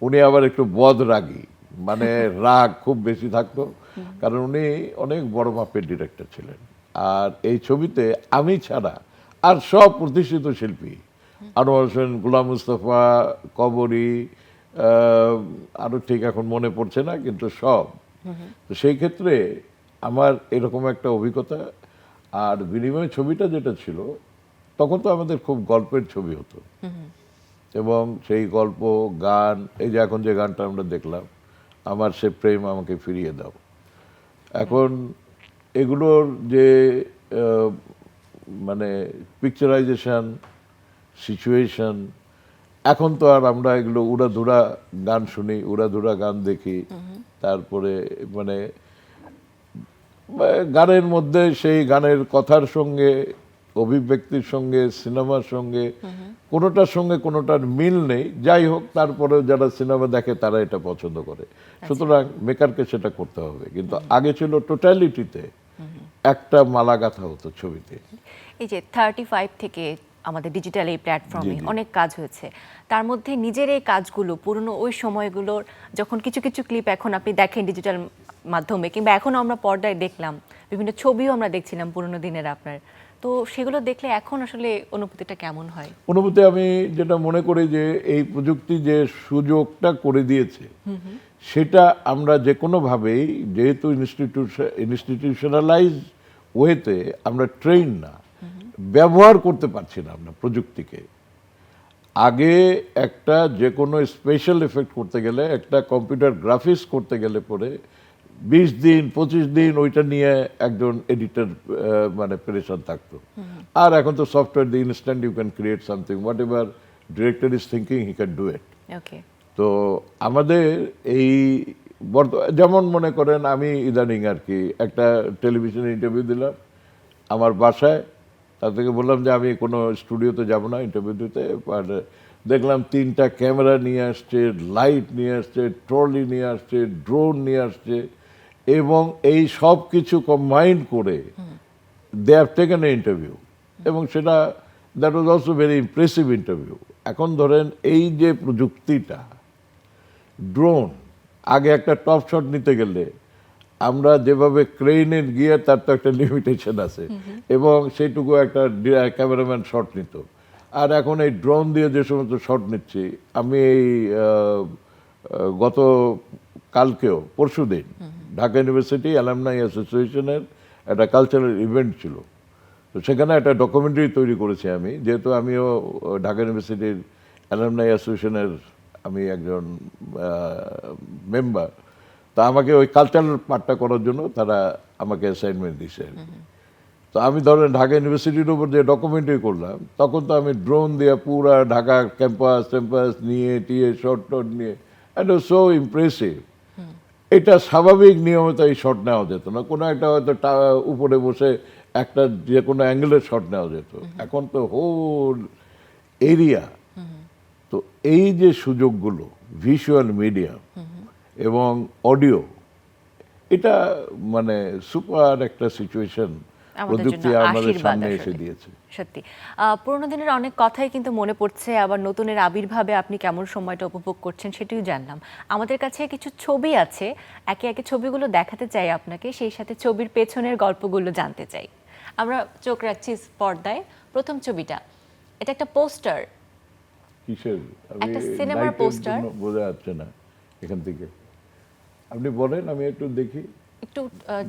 উনি আবার একটু বদ রাগী, মানে রাগ খুব বেশি থাকতো, কারণ উনি অনেক বড় মাপের ডিরেক্টর ছিলেন। আর এই ছবিতে আমি ছাড়া আর সব প্রতিষ্ঠিত শিল্পী, আনোয়ার হোসেন, গোলাম মুস্তফা, কবরী, আরও ঠিক এখন মনে পড়ছে না, কিন্তু সব। তো সেই ক্ষেত্রে আমার এরকম একটা অভিজ্ঞতা। আর বিনিময় ছবিটা যেটা ছিল, তখন তো আমাদের খুব গল্পের ছবি হতো, এবং সেই গল্প গান, এই যে এখন যে গানটা আমরা দেখলাম, আমার সে প্রেম আমাকে ফিরিয়ে দাও, এখন এগুলোর যে মানে পিকচারাইজেশন, সিচুয়েশন, এখন তো আর আমরা এগুলো উড়াধুরা গান শুনি, উড়াধুরা গান দেখি, তারপরে মানে গানের মধ্যে সেই গানের কথার সঙ্গে, অভিব্যক্তির সঙ্গে, সিনেমার সঙ্গে কোনোটার সঙ্গে কোনোটার মিল নেই। যাই হোক, তারপরেও যারা সিনেমা দেখে তারা এটা পছন্দ করে, সুতরাং মেকারকে সেটা করতে হবে। কিন্তু আগে ছিল টোটালিটিতে একটা মালা গাঁথা হতো ছবিতে। এই যে 35 থেকে আমাদের ডিজিটাল এই প্ল্যাটফর্মে জি, জি। অনেক কাজ হয়েছে, তার মধ্যে নিজের এই কাজগুলো পুরনো ওই সময়গুলোর যখন কিছু কিছু ক্লিপ এখন আপনি দেখেন ডিজিটাল মাধ্যমে, কিংবা এখনও আমরা পর্দায় দেখলাম, বিভিন্ন ছবিও আমরা দেখছিলাম পুরনো দিনের আপনার, তো সেগুলো দেখলে এখন আসলে অনুভূতিটা কেমন হয়? অনুভূতি আমি যেটা মনে করি যে এই প্রযুক্তি যে সুযোগটা করে দিয়েছে, সেটা আমরা যে কোনোভাবেই, যেহেতু ইনস্টিটিউশনালাইজ ওয়েতে আমরা ট্রেন না, ব্যবহার করতে পারছি না আমরা প্রযুক্তিকে। আগে একটা যে কোনো স্পেশাল এফেক্ট করতে গেলে, একটা কম্পিউটার গ্রাফিক্স করতে গেলে পরে 20 দিন 25 দিন ওইটা নিয়ে একজন এডিটর মানে পেরেশান থাকতো। আর এখন তো সফটওয়্যার দিয়ে instant you can create something, whatever director is thinking he can do it. Okay, তো আমাদের এই যেমন মনে করেন, আমি ইদানিং আর কি একটা টেলিভিশনে ইন্টারভিউ দিলাম আমার বাসায়, তার থেকে বললাম যে আমি কোনো স্টুডিওতে যাব না ইন্টারভিউ দিতে, বাট দেখলাম 3টা ক্যামেরা নিয়ে আসছে, লাইট নিয়ে আসছে, ট্রলি নিয়ে আসছে, ড্রোন নিয়ে আসছে, এবং এই সব কিছু কম্বাইন করে they have taken a interview, এবং সেটা that was also very impressive interview. এখন ধরেন এই যে প্রযুক্তিটা, ড্রোন, আগে একটা টপ শট নিতে গেলে আমরা যেভাবে ক্রেনে গিয়ে, তার তো একটা লিমিটেশন আছে, এবং সেইটুকু একটা ক্যামেরাম্যান শট নিত। আর এখন এই ড্রোন দিয়ে যে সমস্ত শট নিচ্ছি, আমি এই গত কালকেও পরশুদিন ঢাকা ইউনিভার্সিটি অ্যালামনাই অ্যাসোসিয়েশনের একটা কালচারাল ইভেন্ট ছিল, তো সেখানে একটা ডকুমেন্টারি তৈরি করেছি আমি, যেহেতু আমিও ঢাকা ইউনিভার্সিটির অ্যালামনাই অ্যাসোসিয়েশনের আমি একজন মেম্বার, তা আমাকে ওই কালচারাল পার্টটা করার জন্য তারা আমাকে অ্যাসাইনমেন্ট দিয়েছে। তো আমি ধরেন ঢাকা ইউনিভার্সিটির উপর যে ডকুমেন্টারি করলাম, তখন তো আমি ড্রোন দিয়ে পুরা ঢাকা ক্যাম্পাস নিয়ে টিয়ে শট টট নিয়ে, অ্যান্ড সো ইমপ্রেসিভ। এটা স্বাভাবিক নিয়মিত এই শট নেওয়া যেত না, কোনো একটা হয়তো উপরে বসে একটা যে কোনো অ্যাঙ্গেলের শট নেওয়া যেত, এখন তো হোল এরিয়া। তো এই যে সুযোগগুলো, ভিজুয়াল মিডিয়া এবং অডিও, এটা মানে সুপার একটা সিচুয়েশন আমাদের প্রযুক্তি জন্য আমাদের আশীর্বাদ সামনে আসলে। এসে দিয়েছে। সত্যি পুরোনো দিনের অনেক কথাই কিন্তু মনে পড়ছে, আবার নতুনের আবির্ভাবে আপনি কেমন সময়টা উপভোগ করছেন সেটিও জানলাম। আমাদের কাছে কিছু ছবি আছে, একে একে ছবিগুলো দেখাতে চাই আপনাকে, সেই সাথে ছবির পেছনের গল্পগুলো জানতে চাই। আমরা চোখ রাখছি পর্দায়। প্রথম ছবিটা, এটা একটা পোস্টার। কিসের? একটা সিনেমার লাইটের পোস্টার। জন্য বোঝা যাচ্ছে না এখান থেকে, আপনি বলেন আমি একটু দেখি। একটু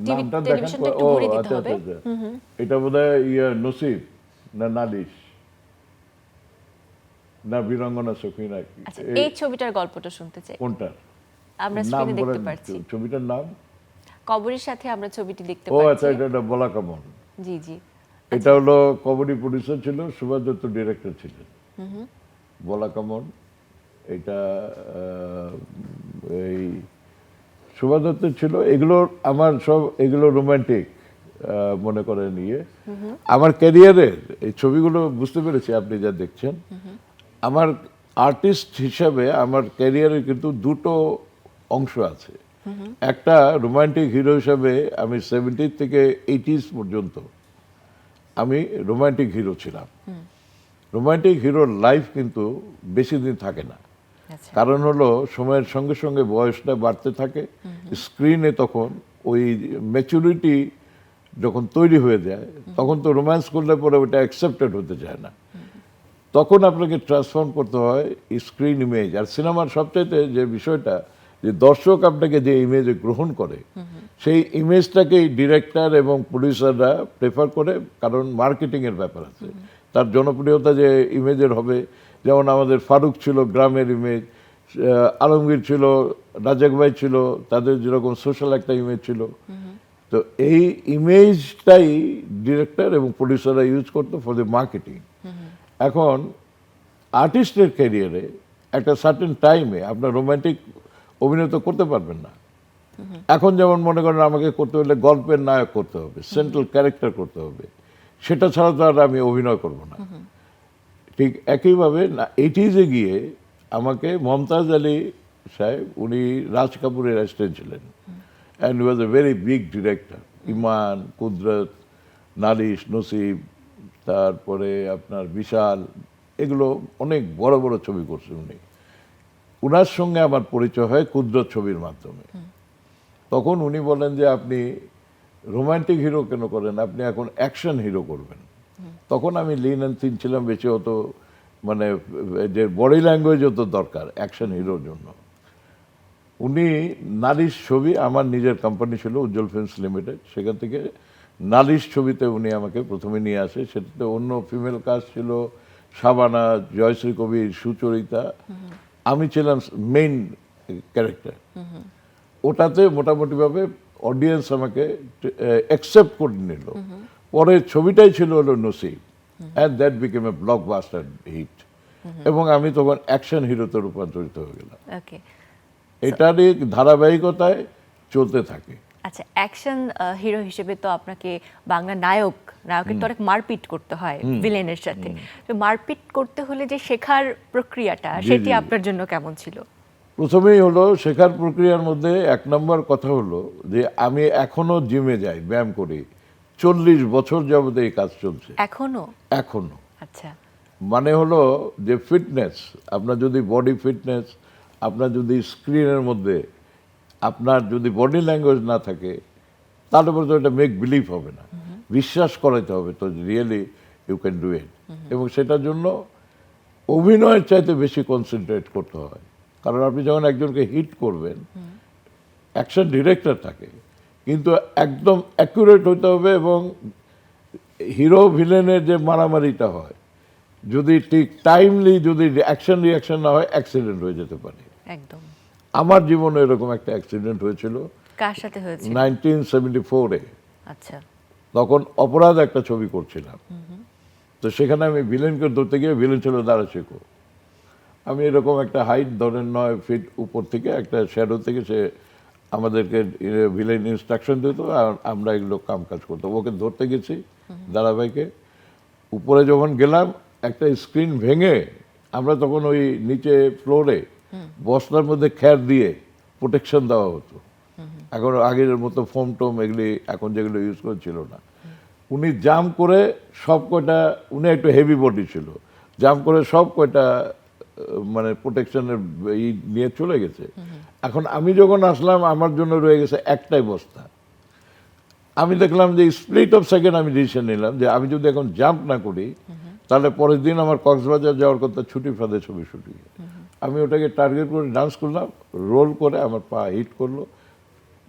নামটা দেখেন। টেলিভিশনটা একটু ও ঘুরে দিতে আচ্ছা হবে। আচ্ছা আচ্ছা। এটা বোধহয় নসিব না নালিশ না বীরাঙ্গনা সখিনা, আচ্ছা, এই ছবিটার গল্পটা শুনতে চাই। কোনটা? আমরা নাম স্ক্রিনে দেখতে বলেন, পাচ্ছি ছবিটার নাম। কবরের সাথে আমরা ছবিটি দেখতে ও আচ্ছা, পাচ্ছি। এটা বলা কেমন। জি জি, এটা হলো কমেডি প্রডিউসার ছিল, সুভাষ দত্ত ডিরেক্টর ছিলেন। বলা কেমন, এটা এই সুভাষ দত্তের ছিল। এগুলো আমার সব, এগুলো রোমান্টিক মনে করেন ইয়ে। আমার ক্যারিয়ারের এই ছবিগুলো বুঝতে পেরেছি আপনি যা দেখছেন। আমার আর্টিস্ট হিসাবে আমার ক্যারিয়ারের কিন্তু দুটো অংশ আছে। একটা রোমান্টিক হিরো হিসাবে আমি 70 থেকে 80s পর্যন্ত আমি রোমান্টিক হিরো ছিলাম। রোমান্টিক হিরোর লাইফ কিন্তু বেশি দিন থাকে না, আচ্ছা কারণ হলো সময়ের সঙ্গে সঙ্গে বয়সটা বাড়তে থাকে, স্ক্রিনে তখন ওই ম্যাচুরিটি যখন তৈরি হয়ে যায়, তখন তো রোম্যান্স করলে পরে ওটা অ্যাকসেপ্টেড হতে চায় না, তখন আপনাকে ট্রান্সফর্ম করতে হয় স্ক্রিন ইমেজ। আর সিনেমার সবচাইতে যে বিষয়টা, যে দর্শক আপনাকে যে ইমেজে গ্রহণ করে, সেই ইমেজটাকেই ডিরেক্টর এবং প্রডিউসাররা প্রেফার করে, কারণ মার্কেটিংয়ের ব্যাপার আছে। তার জনপ্রিয়তা যে ইমেজের হবে, যেমন আমাদের ফারুক ছিল গ্রামের ইমেজ, আলমগীর ছিল, রাজাক ভাই ছিল, তাদের যেরকম সোশ্যাল একটা ইমেজ ছিল। তো এই ইমেজটাই ডিরেক্টর এবং প্রডিউসাররা ইউজ করতো ফর দ্য মার্কেটিং। এখন আর্টিস্টের ক্যারিয়ারে একটা সার্টেন টাইমে আপনার রোমান্টিক অভিনয় তো করতে পারবেন না। এখন যেমন মনে করেন আমাকে করতে হলে গল্পের নায়ক করতে হবে, সেন্ট্রাল ক্যারেক্টার করতে হবে, সেটা ছাড়া তো আর আমি অভিনয় করব না। ঠিক একইভাবে এইটিজে গিয়ে আমাকে মমতাজ আলী সাহেব, উনি রাজ কাপুরের অ্যাসিস্ট্যান্ট ছিলেন, and was a very big director. Imaan, Kudrat, Nalish, নসিব, তারপরে আপনার বিশাল, এগুলো অনেক বড় বড় ছবি করছে উনি। উনার সঙ্গে আমার পরিচয় হয় কুদরত ছবির মাধ্যমে। তখন উনি বলেন যে আপনি রোমান্টিক হিরো কেন করেন, আপনি এখন অ্যাকশন হিরো করবেন। তখন আমি লিন অ্যান্ড থিন ছিলাম বেশি, অত মানে যে বডি ল্যাঙ্গুয়েজ অত দরকার অ্যাকশন হিরোর জন্য। উনি নালিশ ছবি, আমার নিজের কোম্পানি ছিল উজ্জ্বল ফিল্মস লিমিটেড, সেখান থেকে নালিশ ছবিতে উনি আমাকে প্রথমে নিয়ে আসে। সেটাতে অন্য ফিমেল কাস্ট ছিল শাবানা, জয়শ্রী কবির, সুচরিতা, আমি ছিলাম মেইন ক্যারেক্টার। ওটাতে মোটামুটিভাবে অডিয়েন্স আমাকে অ্যাকসেপ্ট করে নিল। পরের ছবিটাই ছিল হলো Naseeb, and that became a blockbuster hit, এবং আমি তখন অ্যাকশন হিরোতে রূপান্তরিত হয়ে গেলাম। ওকে, এটারই ধারাবাহিকতায় চলতে থাকে। আচ্ছা, অ্যাকশন হিরো হিসেবে তো আপনাকে বাংলা নায়কের তো অনেক মারপিট করতে হয় ভিলেনের সাথে। তো মারপিট করতে হলে যে শেখার প্রক্রিয়াটা, জি, সেটি জি। আপনার জন্য কেমন ছিল? প্রথমেই হলো শেখার প্রক্রিয়ার মধ্যে 1 নম্বর কথা হলো যে আমি এখনো জিমে যাই, ব্যায়াম করি। 40 বছর যাবত এই কাজ চলছে এখনো? এখনো। আচ্ছা, মানে হলো যে ফিটনেস, আপনার যদি বডি ফিটনেস, আপনার যদি স্ক্রিনের মধ্যে আপনার যদি বডি ল্যাঙ্গুয়েজ না থাকে, তাহলে পরে তো এটা মেক বিলিভ হবে না, বিশ্বাস করাইতে হবে তো really you can do it. এবং সেটার জন্য অভিনয়ের চাইতে বেশি কনসেন্ট্রেট করতে হয়। কারণ আপনি যখন একজনকে হিট করবেন, অ্যাকশন ডিরেক্টর থাকে, কিন্তু একদম অ্যাকুরেট হতে হবে। এবং হিরো ভিলেনের যে মারামারিটা হয়, যদি ঠিক টাইমলি যদি অ্যাকশন রিয়াকশন না হয়, অ্যাক্সিডেন্ট হয়ে যেতে পারে। একদম। আমার জীবনে এরকম একটা অ্যাক্সিডেন্ট হয়েছিল কার সাথে হয়েছিল? 1974-এ। আচ্ছা, তখন অপরাধ একটা ছবি করছিলাম। তো সেখানে আমি ভিলেনকে ধরতে গিয়ে, ভিলেন ছিল দারাশেখো। আমি এরকম একটা হাইট ধরেন 9 ফিট উপর থেকে একটা শ্যাডো থেকে সে আমাদেরকে ভিলেন ইনস্ট্রাকশন দিত, আর আমরা এগুলো কাম কাজ করতাম। ওকে ধরতে গেছি দাদাভাইকে, উপরে যখন গেলাম একটা স্ক্রিন ভেঙে, আমরা তখন ওই নিচে ফ্লোরে বস্তার মধ্যে খ্যার দিয়ে প্রোটেকশন দেওয়া হতো। এখন আগের মতো ফোম টোম এগুলি এখন যেগুলো ইউজ করেছিল না। উনি জাম্প করে সব কয়টা, উনি একটু হেভি বডি ছিল, জাম্প করে সব কয়টা মানে প্রোটেকশনের নিয়ে চলে গেছে। এখন আমি যখন আসলাম, আমার জন্য রয়ে গেছে একটাই বস্তা। আমি দেখলাম যে স্প্লিট অফ সেকেন্ড আমি ডিসিশন নিলাম যে আমি যদি এখন জাম্প না করি, তাহলে পরের দিন আমার কক্সবাজার যাওয়ার কথা, ছুটি ফাঁদে ছবি শুটিং। আমি ওটাকে টার্গেট করে ডান্স করলাম, রোল করে আমার পা হিট করলো,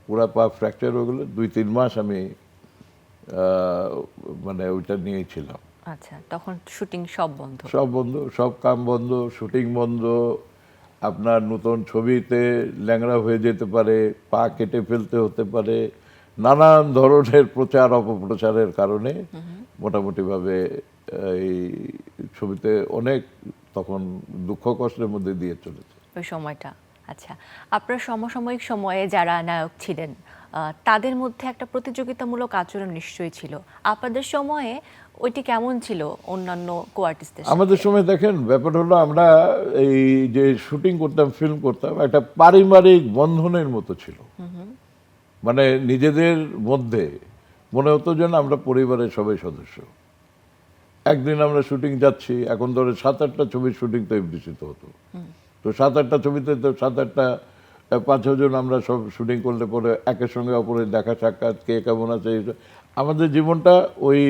পুরা পা ফ্র্যাকচার হয়ে গেলো। 2-3 মাস আমি মানে ওইটা নিয়েই ছিলাম। আচ্ছা, তখন শুটিং সব বন্ধ? সব বন্ধ, সব কাম বন্ধ, শুটিং বন্ধ। আপনার নতুন ছবিতে ল্যাংড়া হয়ে যেতে পারে, পা কেটে ফেলতে হতে পারে, নানান ধরনের প্রচার অপপ্রচারের কারণে মোটামুটিভাবে এই ছবিতে অনেক তখন দুঃখ কষ্টের মধ্যে দিয়ে চলেছে ওই সময়টা। আচ্ছা, আপনার সমসাময়িক সময়ে যারা নায়ক ছিলেন, তাদের মধ্যে একটা প্রতিযোগিতামূলক আচরণ নিশ্চয়ই ছিল। আপনাদের সময়ে ওইটি কেমন ছিল অন্যান্য কো-আর্টিস্টদের সাথে? আমাদের সময় দেখেন, ব্যাপার হলো আমরা এই যে শুটিং করতাম, ফিল্ম করতাম, একটা পারিবারিক বন্ধনের মতো ছিল। মানে নিজেদের মধ্যে মনে হতো যেন আমরা পরিবারের সবাই সদস্য। একদিন আমরা শুটিং যাচ্ছি, এখন ধরে 7-8টা ছবির শুটিং তো এফডিসিতে হতো। তো 7-8টা ছবিতে তো 7-8টা 5-6 জন আমরা সব শুটিং করলে পরে একের সঙ্গে অপরের দেখা সাক্ষাৎ, কে কেমন আছে, আমাদের জীবনটা ওই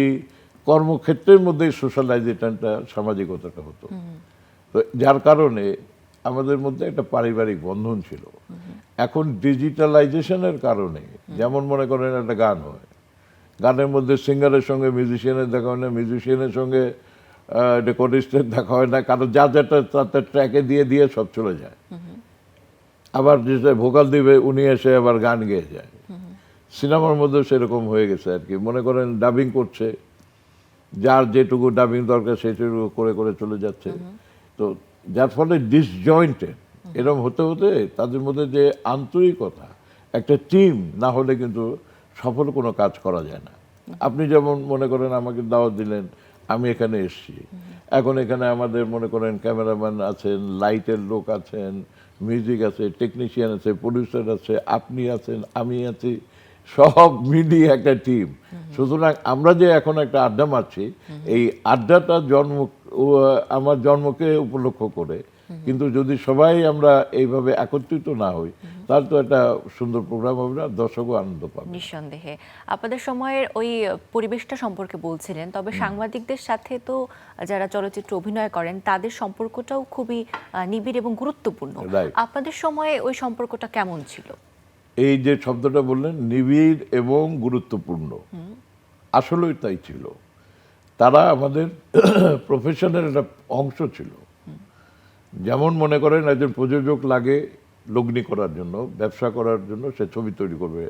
কর্মক্ষেত্রের মধ্যেই সোশ্যালাইজেশনটা, সামাজিকতাটা হতো। তো যার কারণে আমাদের মধ্যে একটা পারিবারিক বন্ধন ছিল। এখন ডিজিটালাইজেশনের কারণে, যেমন মনে করেন একটা গান হয়, গানের মধ্যে সিঙ্গারের সঙ্গে মিউজিশিয়ানের দেখা হয় না, মিউজিশিয়ানের সঙ্গে রেকর্ডিস্টের দেখা হয় না, কারণ যা যেটা তার ট্র্যাকে দিয়ে দিয়ে সব চলে যায়। আবার যেটা ভোকাল দিবে উনি এসে আবার গান গেয়ে যায়। সিনেমার মধ্যে সেরকম হয়ে গেছে আর কি, মনে করেন ডাবিং করছে, যার যেটুকু ডাবিং দরকার সেটুকু করে করে চলে যাচ্ছে। তো যার ফলে ডিসজয়েন্টেড এরকম হতে হতে তাদের মধ্যে যে আন্তরিকতা, একটা টিম না হলে কিন্তু সফল কোনো কাজ করা যায় না। আপনি যেমন মনে করেন আমাকে দাওয়াত দিলেন, আমি এখানে এসেছি, এখন এখানে আমাদের মনে করেন ক্যামেরাম্যান আছেন, লাইটের লোক আছেন, মিউজিক আছে, টেকনিশিয়ান আছে, প্রডিউসার আছে, আপনি আছেন, আমি আছি, সব মিলিয়ে একটা টিম। সুতরাং আমরা যে এখন একটা আড্ডা মারছি, এই আড্ডাটা আমার জন্মকে উপলক্ষ করে, কিন্তু যদি সবাই আমরা এইভাবে একত্রিত না হই তাহলে তো একটা সুন্দর প্রোগ্রাম হবে না, দর্শকও আনন্দ পাবে। নিঃসন্দেহে আপনাদের সময়ের ওই পরিবেশটা সম্পর্কে বলছিলেন, তবে সাংবাদিকদের সাথে তো যারা চলচ্চিত্র অভিনয় করেন তাদের সম্পর্কটাও খুবই নিবিড় এবং গুরুত্বপূর্ণ। Right. আপনাদের সময়ে ওই সম্পর্কটা কেমন ছিল? এই যে শব্দটা বললেন, নিবিড় এবং গুরুত্বপূর্ণ, আসলেই তাই ছিল। তারা আমাদের প্রফেশনের একটা অংশ ছিল। যেমন মনে করেন একজন প্রযোজক লাগে লগ্নি করার জন্য, ব্যবসা করার জন্য, সে ছবি তৈরি করবে,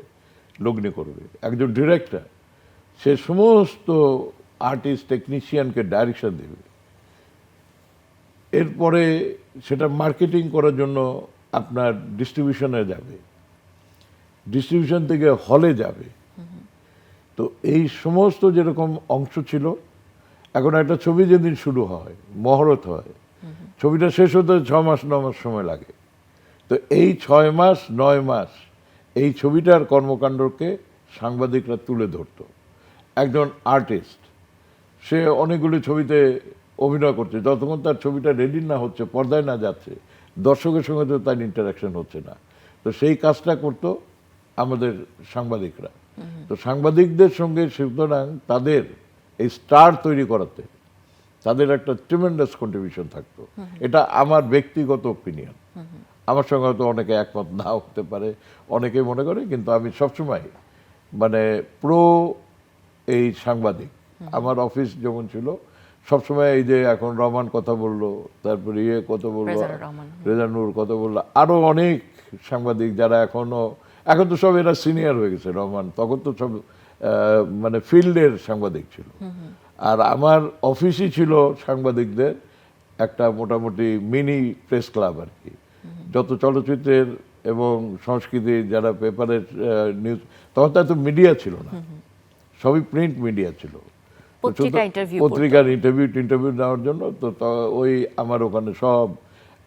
লগ্নি করবে। একজন ডিরেক্টর সে সমস্ত আর্টিস্ট টেকনিশিয়ানকে ডাইরেকশন দেবে, এরপরে সেটা মার্কেটিং করার জন্য আপনার ডিস্ট্রিবিউশনে যাবে, ডিস্ট্রিবিউশন থেকে হলে যাবে। তো এই সমস্ত যেরকম অংশ ছিল, এখন একটা ছবি যেদিন শুরু হয়, মহরত হয়, ছবিটা শেষ হতে 6 মাস 9 মাস সময় লাগে। তো এই 6 মাস 9 মাস এই ছবিটার কর্মকাণ্ডকে সাংবাদিকরা তুলে ধরতো। একজন আর্টিস্ট সে অনেকগুলি ছবিতে অভিনয় করছে, যতক্ষণ তার ছবিটা রেডি না হচ্ছে, পর্দায় না যাচ্ছে, দর্শকের সঙ্গে তো তার ইন্টারাকশন হচ্ছে না। তো সেই কাজটা করতো আমাদের সাংবাদিকরা। তো সাংবাদিকদের সঙ্গে সুতরাং তাদের এই স্টার তৈরি করাতে তাদের একটা ট্রিমেন্ডাস কন্ট্রিবিউশন থাকতো। এটা আমার ব্যক্তিগত ওপিনিয়ন। আমার সঙ্গে হয়তো অনেকে একমত নাও হতে পারে, অনেকে মনে করে, কিন্তু আমি সবসময় মানে প্রো এই সাংবাদিক। আমার অফিস যেমন ছিল সবসময়, এই যে এখন রহমান কথা বললো, তারপরে কথা বললো, রেজানুর রহমান। রেজানুর কথা বললো, আরো অনেক সাংবাদিক যারা এখন তো সব এরা সিনিয়র হয়ে গেছে। রহমান তখন তো সব মানে ফিল্ডের সাংবাদিক ছিল। আর আমার অফিসই ছিল সাংবাদিকদের একটা মোটামুটি মিনি প্রেস ক্লাব আর কি। যত চলচ্চিত্রের এবং সংস্কৃতির যারা পেপারের নিউজ, তখন তো এত মিডিয়া ছিল না, সবই প্রিন্ট মিডিয়া ছিল। পত্রিকার ইন্টারভিউ নেওয়ার জন্য তো ওই আমার ওখানে সব,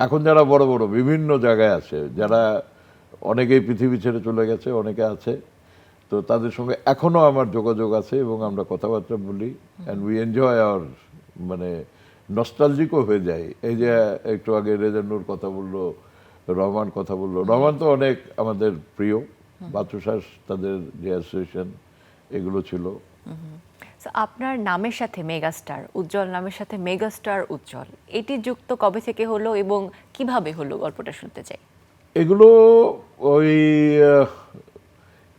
এখন যারা বড় বড় বিভিন্ন জায়গায় আছে, যারা অনেকেই পৃথিবী ছেড়ে চলে গেছে, অনেকে আছে, তো তাদের সঙ্গে এখনো আমার যোগাযোগ আছে এবং আমরা কথাবার্তা বলি। অ্যান্ড উই এনজয় আওয়ার, মানে নস্টালজিকও হয়ে যায়। এই যে একটু আগে রেজানুর কথা বললো, রহমান কথা বললো, রহমান তো অনেক আমাদের প্রিয়, বাচ্চুশ্বাস তাদের যে অ্যাসোসিয়েশন এগুলো ছিল। So, আপনার নামের সাথে মেগাস্টার উজ্জ্বল, নামের সাথে মেগাস্টার উজ্জ্বল, এটি যুক্ত কবে থেকে হলো এবং কিভাবে হলো, গল্পটা শুনতে চাই। এগুলো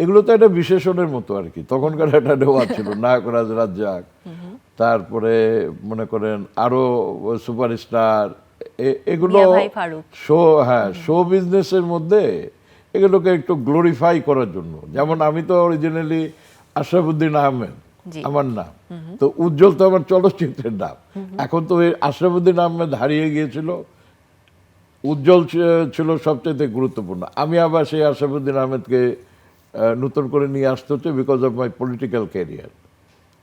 এগুলো তো একটা বিশেষণের মতো আর কি। তখনকার একটা নেওয়া ছিল নায়করাজ রাজ্জাক, তারপরে মনে করেন আরো সুপারস্টার, এগুলো মিয়া ভাই ফারুক। শো বিজনেসের মধ্যে এগুলোকে একটু গ্লোরিফাই করার জন্য। যেমন আমি তো অরিজিনালি আশরাফুদ্দিন আহমেদ আমার নাম, তো উজ্জ্বল তো আমার চলচ্চিত্রের নাম। এখন তো এই আশরাফুদ্দিন আহমেদ হারিয়ে গিয়েছিল, উজ্জ্বল ছিল সবচেয়ে গুরুত্বপূর্ণ। আমি আবার সেই আশরাফুদ্দিন আহমেদকে নতুন করে নিয়ে আসতে হচ্ছে because of my political career.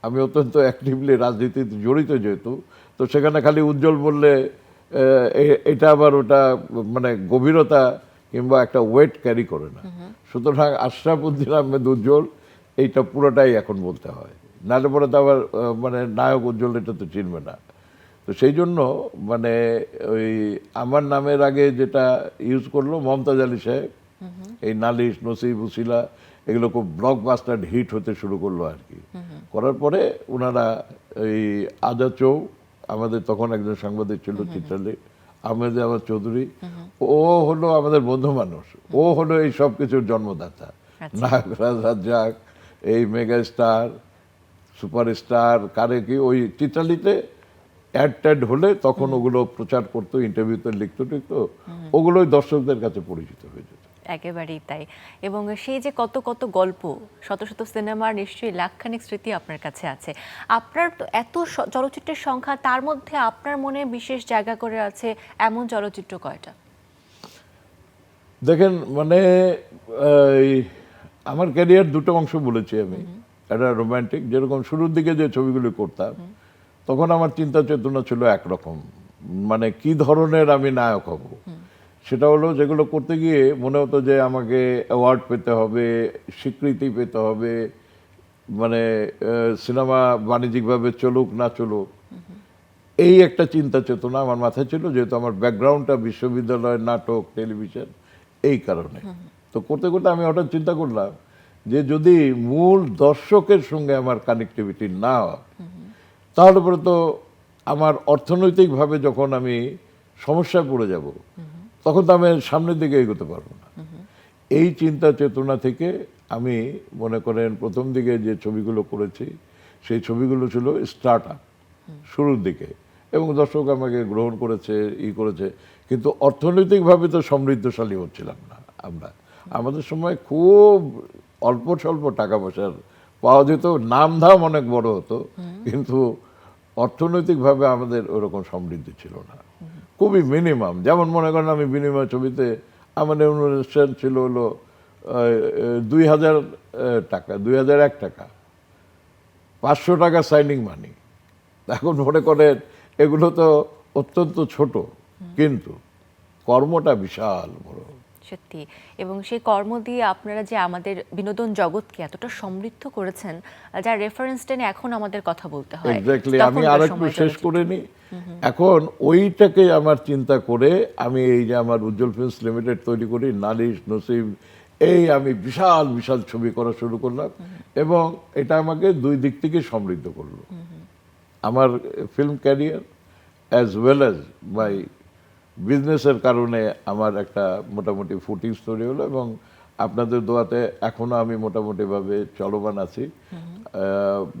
আমি অত্যন্ত অ্যাক্টিভলি রাজনীতিতে জড়িত যেহেতু, তো সেখানে খালি উজ্জ্বল বললে এটা আবার ওটা মানে গভীরতা কিংবা একটা ওয়েট ক্যারি করে না। সুতরাং আশরাফুদ্দিন আহমেদ উজ্জ্বল এইটা পুরোটাই এখন বলতে হয়, নাহলে পরে তো আবার মানে নায়ক উজ্জ্বল এটা তো চিনবে না। তো সেই জন্য মানে ওই আমার নামের আগে যেটা ইউজ করলো মমতাজ আলী সাহেব, এই নালিশ, নসিব, উসিলা, এগুলো খুব ব্লকবাস্টার হিট হতে শুরু করলো আর কি। করার পরে ওনারা এই আজাদ চৌ, আমাদের তখন একজন সাংবাদিক ছিল চিত্রালী, আহমেদ আহমদ চৌধুরী, ও হলো আমাদের বন্ধু মানুষ, ও হলো এই সব কিছুর জন্মদাতা। নায়করাজ রাজ্জাক, এই মেগা স্টার, সুপারস্টার, কারে কি, ওই চিত্রালীতে অ্যাড ট্যাড হলে তখন ওগুলো প্রচার করতো, ইন্টারভিউতে লিখতো টিখতো, ওগুলোই দর্শকদের কাছে পরিচিত হয়ে যেত। একেবারেই তাই। এবং সেই যে কত কত গল্প, শত শত সিনেমার নিশ্চয়ই লাখখানেক স্মৃতি আপনার কাছে আছে। আপনার তো এত চলচ্চিত্রের সংখ্যা, তার মধ্যে আপনার মনে বিশেষ জায়গা করে আছে এমন চলচ্চিত্র কয়টা? দেখেন মানে এই আমার ক্যারিয়ার দুটো অংশ বলেছি আমি। একটা রোমান্টিক, যেরকম শুরুর দিকে যে ছবিগুলো করতাম তখন আমার চিন্তা চেতনা ছিল একরকম, মানে কি ধরনের আমি নায়ক হব। সেটা হলো যেগুলো করতে গিয়ে মনে হতো যে আমাকে অ্যাওয়ার্ড পেতে হবে, স্বীকৃতি পেতে হবে, মানে সিনেমা বাণিজ্যিকভাবে চলুক না চলুক, এই একটা চিন্তা চেতনা আমার মাথায় ছিল, যেহেতু আমার ব্যাকগ্রাউন্ডটা বিশ্ববিদ্যালয়, নাটক, টেলিভিশন, এই কারণে। তো করতে করতে আমি হঠাৎ চিন্তা করলাম যে যদি মূল দর্শকের সঙ্গে আমার কানেক্টিভিটি না হয়, তাহলে পরে তো আমার অর্থনৈতিকভাবে যখন আমি সমস্যায় পড়ে যাব, তখন তো আমি সামনের দিকে এগোতে পারবো না। এই চিন্তা চেতনা থেকে আমি মনে করেন প্রথম দিকে যে ছবিগুলো করেছি সেই ছবিগুলো ছিল স্টার্ট আপ শুরুর দিকে, এবং দর্শক আমাকে গ্রহণ করেছে, করেছে, কিন্তু অর্থনৈতিকভাবে তো সমৃদ্ধশালী হচ্ছিলাম না আমরা। আমাদের সময় খুব অল্প স্বল্প টাকা পয়সার পাওয়া যেত, নাম ধাম অনেক বড় হতো, কিন্তু অর্থনৈতিকভাবে আমাদের ওরকম সমৃদ্ধি ছিল না, খুবই মিনিমাম। যেমন মনে করেন আমি বিনিময় ছবিতে আমার রেমুনারেশন ছিল হলো 2000 টাকা, 2001 টাকা, 500 টাকা সাইনিং মানি। এখন মনে করেন এগুলো তো অত্যন্ত ছোট, কিন্তু কর্মটা বিশাল বড়। সত্যি। এবং সেই কর্ম দিয়ে আপনারা যে আমাদের বিনোদন জগৎকে এতটা সমৃদ্ধ করেছেন, যার রেফারেন্স টেনে এখন আমাদের কথা বলতে হয়। এক্স্যাক্টলি। আমি তখনকার আরেকটু সময় শেষ চলচ্চিত্র। করে নিই। এখন ওইটাকে আমার চিন্তা করে আমি এই যে আমার উজ্জ্বল ফিল্মস লিমিটেড তৈরি করি, নালিশ, নসিব, এই আমি বিশাল বিশাল ছবি করা শুরু করলাম, এবং এটা আমাকে দুই দিক থেকে সমৃদ্ধ করলো, আমার film career as well as my বিজনেসের কারণে আমার একটা মোটামুটি ফুটিংস তৈরি হলো, এবং আপনাদের দোয়াতে এখনো আমি মোটামুটিভাবে চলমান আছি,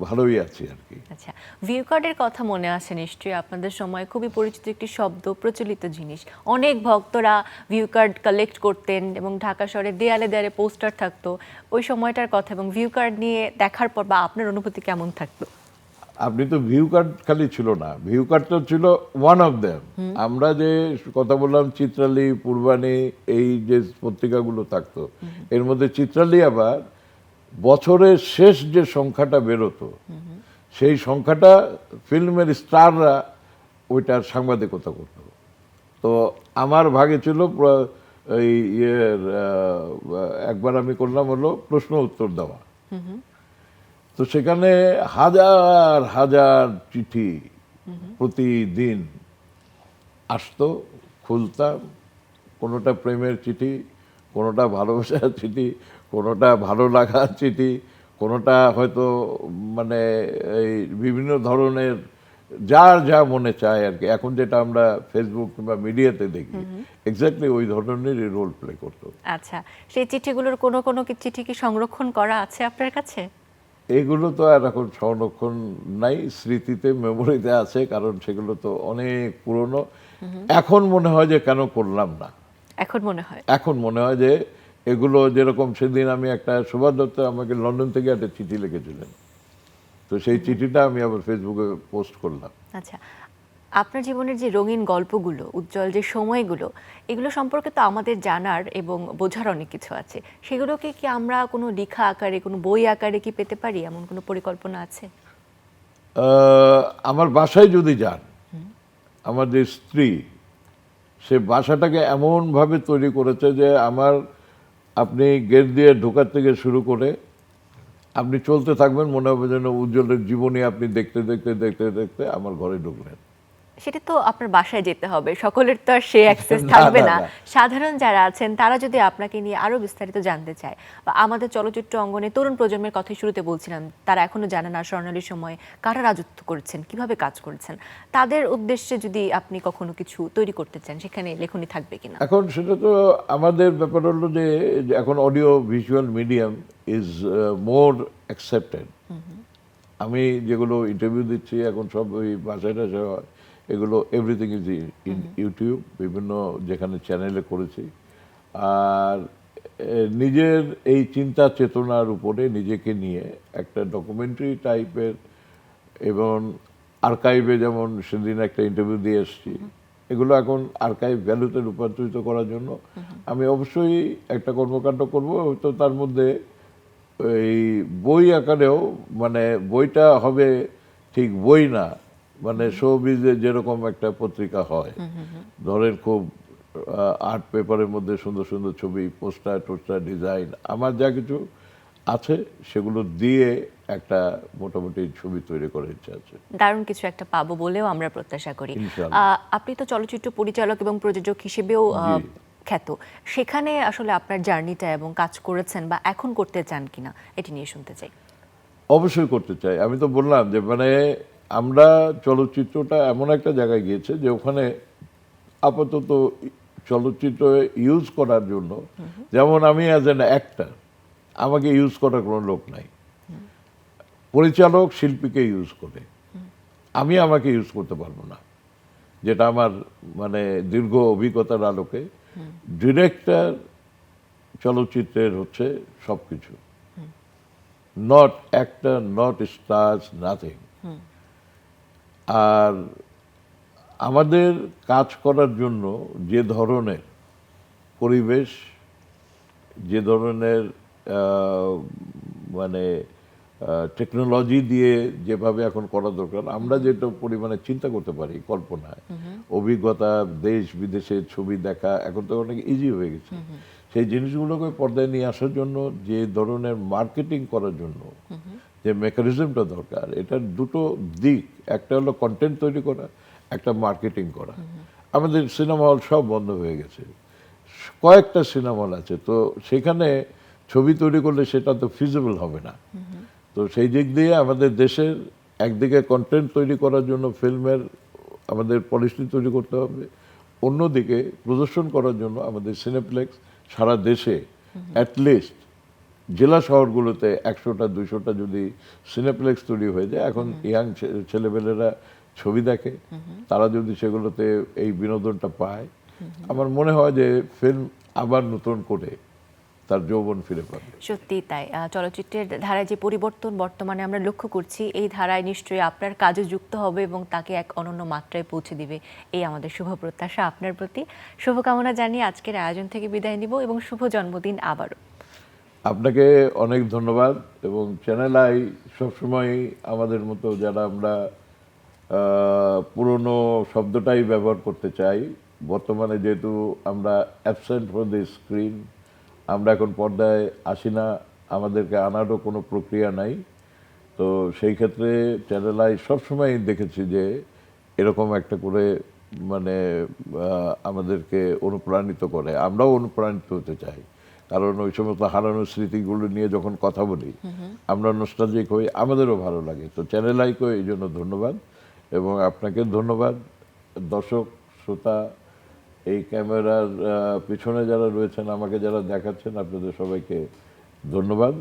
ভালোই আছি আর কি। আচ্ছা, ভিউ কার্ডের কথা মনে আছে নিশ্চয়ই আপনাদের সময়, খুবই পরিচিত একটি শব্দ, প্রচলিত জিনিস। অনেক ভক্তরা ভিউ কার্ড কালেক্ট করতেন এবং ঢাকা শহরে দেয়ালে দেয়ালে পোস্টার থাকতো। ওই সময়টার কথা এবং ভিউ কার্ড নিয়ে দেখার পর বা আপনার অনুভূতি কেমন থাকতো? আপনি তো ভিউ কার্ড খালি ছিল না, ভিউ কার্ড তো ছিল ওয়ান অফ দেম। আমরা যে কথা বললাম চিত্রালী, পূর্বাণী, এই যে পত্রিকাগুলো থাকতো, এর মধ্যে চিত্রালী আবার বছরের শেষ যে সংখ্যাটা বেরোতো, সেই সংখ্যাটা ফিল্মের স্টাররা ওইটার সাংবাদিকতা করতো। তো আমার ভাগে ছিল এই একবার আমি করলাম হলো প্রশ্ন উত্তর দেওয়া। তো সেখানে হাজার হাজার চিঠি প্রতিদিন আসতো, খুলতাম, কোনোটা প্রেমের চিঠি, কোনোটা ভালোবাসার চিঠি, কোনোটা ভালো লাগার চিঠি, কোনোটা হয়তো মানে এই বিভিন্ন ধরনের যার যা মনে চায় আর কি। এখন যেটা আমরা ফেসবুক কিংবা মিডিয়াতে দেখি, এক্স্যাক্টলি ওই ধরনেরই রোল প্লে করতো। আচ্ছা, সেই চিঠিগুলোর কোনো কোনো চিঠি কি সংরক্ষণ করা আছে আপনার কাছে? এগুলো তো আর এখন সংরক্ষণ নাই, স্মৃতিতে, মেমোরিতে আছে, কারণ সেগুলো তো অনেক পুরনো। এখন মনে হয় যে কেন করলাম না, এখন মনে হয়? এখন মনে হয় যে এগুলো যেরকম সেদিন আমি একটা সুভাষ দত্ত আমাকে লন্ডন থেকে একটা চিঠি লিখেছিলেন, তো সেই চিঠিটা আমি আবার ফেসবুকে পোস্ট করলাম। আচ্ছা, আপনার জীবনের যে রঙিন গল্পগুলো, উজ্জ্বল যে সময়গুলো, এগুলো সম্পর্কে তো আমাদের জানার এবং বোঝার অনেক কিছু আছে। সেগুলোকে কি আমরা কোনো লেখা আকারে, কোনো বই আকারে কি পেতে পারি, এমন কোনো পরিকল্পনা আছে? আমার বাসায় যদি যান, আমার যে স্ত্রী, সে বাসাটাকে এমনভাবে তৈরি করেছে যে আমার, আপনি গেট দিয়ে ঢোকার থেকে শুরু করে আপনি চলতে থাকবেন, মনে হবে যেন উজ্জ্বলের জীবনী আপনি দেখতে দেখতে দেখতে দেখতে আমার ঘরে ঢুকলেন। সেটা তো আপনার বাসায় যেতে হবে, সকলের তো আর সে অ্যাক্সেস না, থাকবে না, না। না। সাধারণ যারা আছেন তারা যদি আপনাকে নিয়ে আরো বিস্তারিত জানতে চায়, বা আমাদের চলচ্চিত্র অঙ্গনে তরুণ প্রজন্মের কথা শুরুতে বলছিলাম, তারা এখনো জানে না স্বর্ণালী সময়ে কারা রাজত্ব করেছেন, কিভাবে কাজ করেছেন, তাদের উদ্দেশ্যে যদি আপনি কখনো কিছু তৈরি করতে চান, সেখানে লেখনী থাকবে কিনা? এখন সেটা তো আমাদের ব্যাপার হলো যে এখন audio visual medium is more accepted. আমি যেগুলো ইন্টারভিউ দিচ্ছি এখন সব ওই ভাষাটা হয়, এগুলো এভরিথিং ইজ ইন ইউটিউব, বিভিন্ন যেখানে চ্যানেলে করেছি। আর নিজের এই চিন্তা চেতনার উপরে নিজেকে নিয়ে একটা ডকুমেন্টারি টাইপের, এবং আর্কাইভে যেমন সেদিন একটা ইন্টারভিউ দিয়ে এসেছি, এগুলো এখন আর্কাইভ ভ্যালুতে রূপান্তরিত করার জন্য আমি অবশ্যই একটা কর্মকাণ্ড করব। তো তার মধ্যে এই বই আকারেও, মানে বইটা হবে ঠিক বই না, মানে শোবিজে যেরকম একটা পত্রিকা হয়, ধরেন খুব আর্ট পেপারের মধ্যে সুন্দর সুন্দর ছবি, পোস্টার টোস্টার, ডিজাইন, আমার যা কিছু আছে সেগুলো দিয়ে একটা মোটামুটি ছবি তৈরি করার ইচ্ছা আছে। দারুণ কিছু একটা পাবো বলেও আমরা প্রত্যাশা করি। ইনশাআল্লাহ। আপনি তো চলচ্চিত্র পরিচালক এবং প্রযোজক হিসেবেও খ্যাত, সেখানে আসলে আপনার জার্নিটা এবং কাজ করেছেন বা এখন করতে চান কিনা এটি নিয়ে শুনতে চাই। অবশ্যই করতে চাই। আমি তো বললাম যে মানে আমরা চলচ্চিত্রটা এমন একটা জায়গায় গিয়েছে যে ওখানে আপাতত চলচ্চিত্র ইউজ করার জন্য, যেমন আমি অ্যাজ অ্যান অ্যাক্টর, আমাকে ইউজ করার কোনো লোক নাই। পরিচালক শিল্পীকে ইউজ করে, আমি আমাকে ইউজ করতে পারবো না, যেটা আমার মানে দীর্ঘ অভিজ্ঞতার আলোকে। ডিরেক্টর চলচ্চিত্রের হচ্ছে সব কিছু, not actor, not stars, nothing. আর আমাদের কাজ করার জন্য যে ধরনের পরিবেশ, যে ধরনের মানে টেকনোলজি দিয়ে যেভাবে এখন করা দরকার, আমরা যেটা পরিমাণে চিন্তা করতে পারি কল্পনায়, অভিজ্ঞতা, দেশ বিদেশের ছবি দেখা এখন তো অনেক ইজি হয়ে গেছে। সেই জিনিসগুলোকে পর্দায় নিয়ে আসার জন্য যে ধরনের মার্কেটিং করার জন্য যে মেকানিজমটা দরকার, এটার দুটো দিক, একটা হলো কন্টেন্ট তৈরি করা, একটা মার্কেটিং করা। আমাদের সিনেমা হল সব বন্ধ হয়ে গেছে, কয়েকটা সিনেমা হল আছে, তো সেখানে ছবি তৈরি করলে সেটা তো ফিজিবল হবে না। তো সেই দিক দিয়ে আমাদের দেশের একদিকে কন্টেন্ট তৈরি করার জন্য ফিল্মের আমাদের পলিসি তৈরি করতে হবে, অন্যদিকে প্রদর্শন করার জন্য আমাদের সিনেপ্লেক্স সারা দেশে অ্যাটলিস্ট জেলা শহরগুলোতে 100টা 200টা যদি সিনেপ্লেক্স তৈরি হয়ে যায়, এখন ইয়াং ছেলেমেয়েরা ছবি দেখে, তারা যদি সেগুলোতে এই বিনোদনটা পায়, আমার মনে হয় যে ফিল্ম আবার নতুন করে তার যৌবন ফিরে পাবে। সত্যি তাই। চলচ্চিত্রের ধারায় যে পরিবর্তন বর্তমানে আমরা লক্ষ্য করছি, এই ধারায় নিশ্চয়ই আপনার কাজও যুক্ত হবে এবং তাকে এক অনন্য মাত্রায় পৌঁছে দিবে, এই আমাদের শুভ প্রত্যাশা আপনার প্রতি। শুভকামনা জানিয়ে আজকের আয়োজন থেকে বিদায় নিব এবং শুভ জন্মদিন আবারও। আপনাকে অনেক ধন্যবাদ। এবং চ্যানেল আই সবসময় আমাদের মতো যারা আমরা পুরনো শব্দটাই ব্যবহার করতে চাই, বর্তমানে যেহেতু আমরা অ্যাবসেন্ট ফ্রম দ্য স্ক্রিন, আমরা এখন পর্দায় আসি না, আমাদেরকে আনারও কোনো প্রক্রিয়া নাই, তো সেই ক্ষেত্রে চ্যানেল আই সবসময় দেখেছি যে এরকম একটা করে মানে আমাদেরকে অনুপ্রাণিত করে, আমরাও অনুপ্রাণিত হতে চাই। কারণ ওই সমস্ত হারানো স্মৃতিগুলো নিয়ে যখন কথা বলি আমরা নস্টালজিক হই, আমাদেরও ভালো লাগে। তো চ্যানেল আইকে এই জন্য ধন্যবাদ, এবং আপনাকে ধন্যবাদ। দর্শক শ্রোতা, এই ক্যামেরার পিছনে যারা রয়েছেন, আমাকে যারা দেখাচ্ছেন, আপনাদের সবাইকে ধন্যবাদ।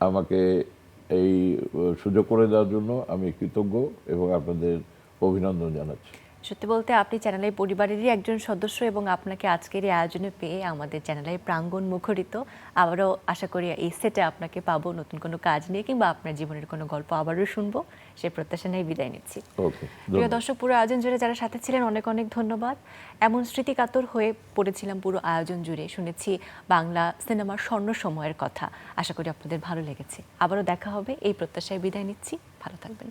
আমাকে এই সুযোগ করে দেওয়ার জন্য আমি কৃতজ্ঞ এবং আপনাদের অভিনন্দন জানাচ্ছি। সত্যি বলতে আপনি চ্যানেলের পরিবারেরই একজন সদস্য এবং আপনাকে আজকের এই আয়োজনে পেয়ে আমাদের চ্যানেলের প্রাঙ্গণ মুখরিত। আবারও আশা করি এই সেটে আপনাকে পাবো নতুন কোনো কাজ নিয়ে, কিংবা আপনার জীবনের কোনো গল্প আবারও শুনবো, সে প্রত্যাশা নিয়ে বিদায় নিচ্ছি। ওকে, প্রিয় দর্শক, পুরো আয়োজন জুড়ে যারা সাথে ছিলেন অনেক অনেক ধন্যবাদ। এমন স্মৃতিকাতর হয়ে পড়েছিলাম পুরো আয়োজন জুড়ে, শুনেছি বাংলা সিনেমার স্বর্ণ সময়ের কথা। আশা করি আপনাদের ভালো লেগেছে। আবারও দেখা হবে এই প্রত্যাশায় বিদায় নিচ্ছি। ভালো থাকবেন।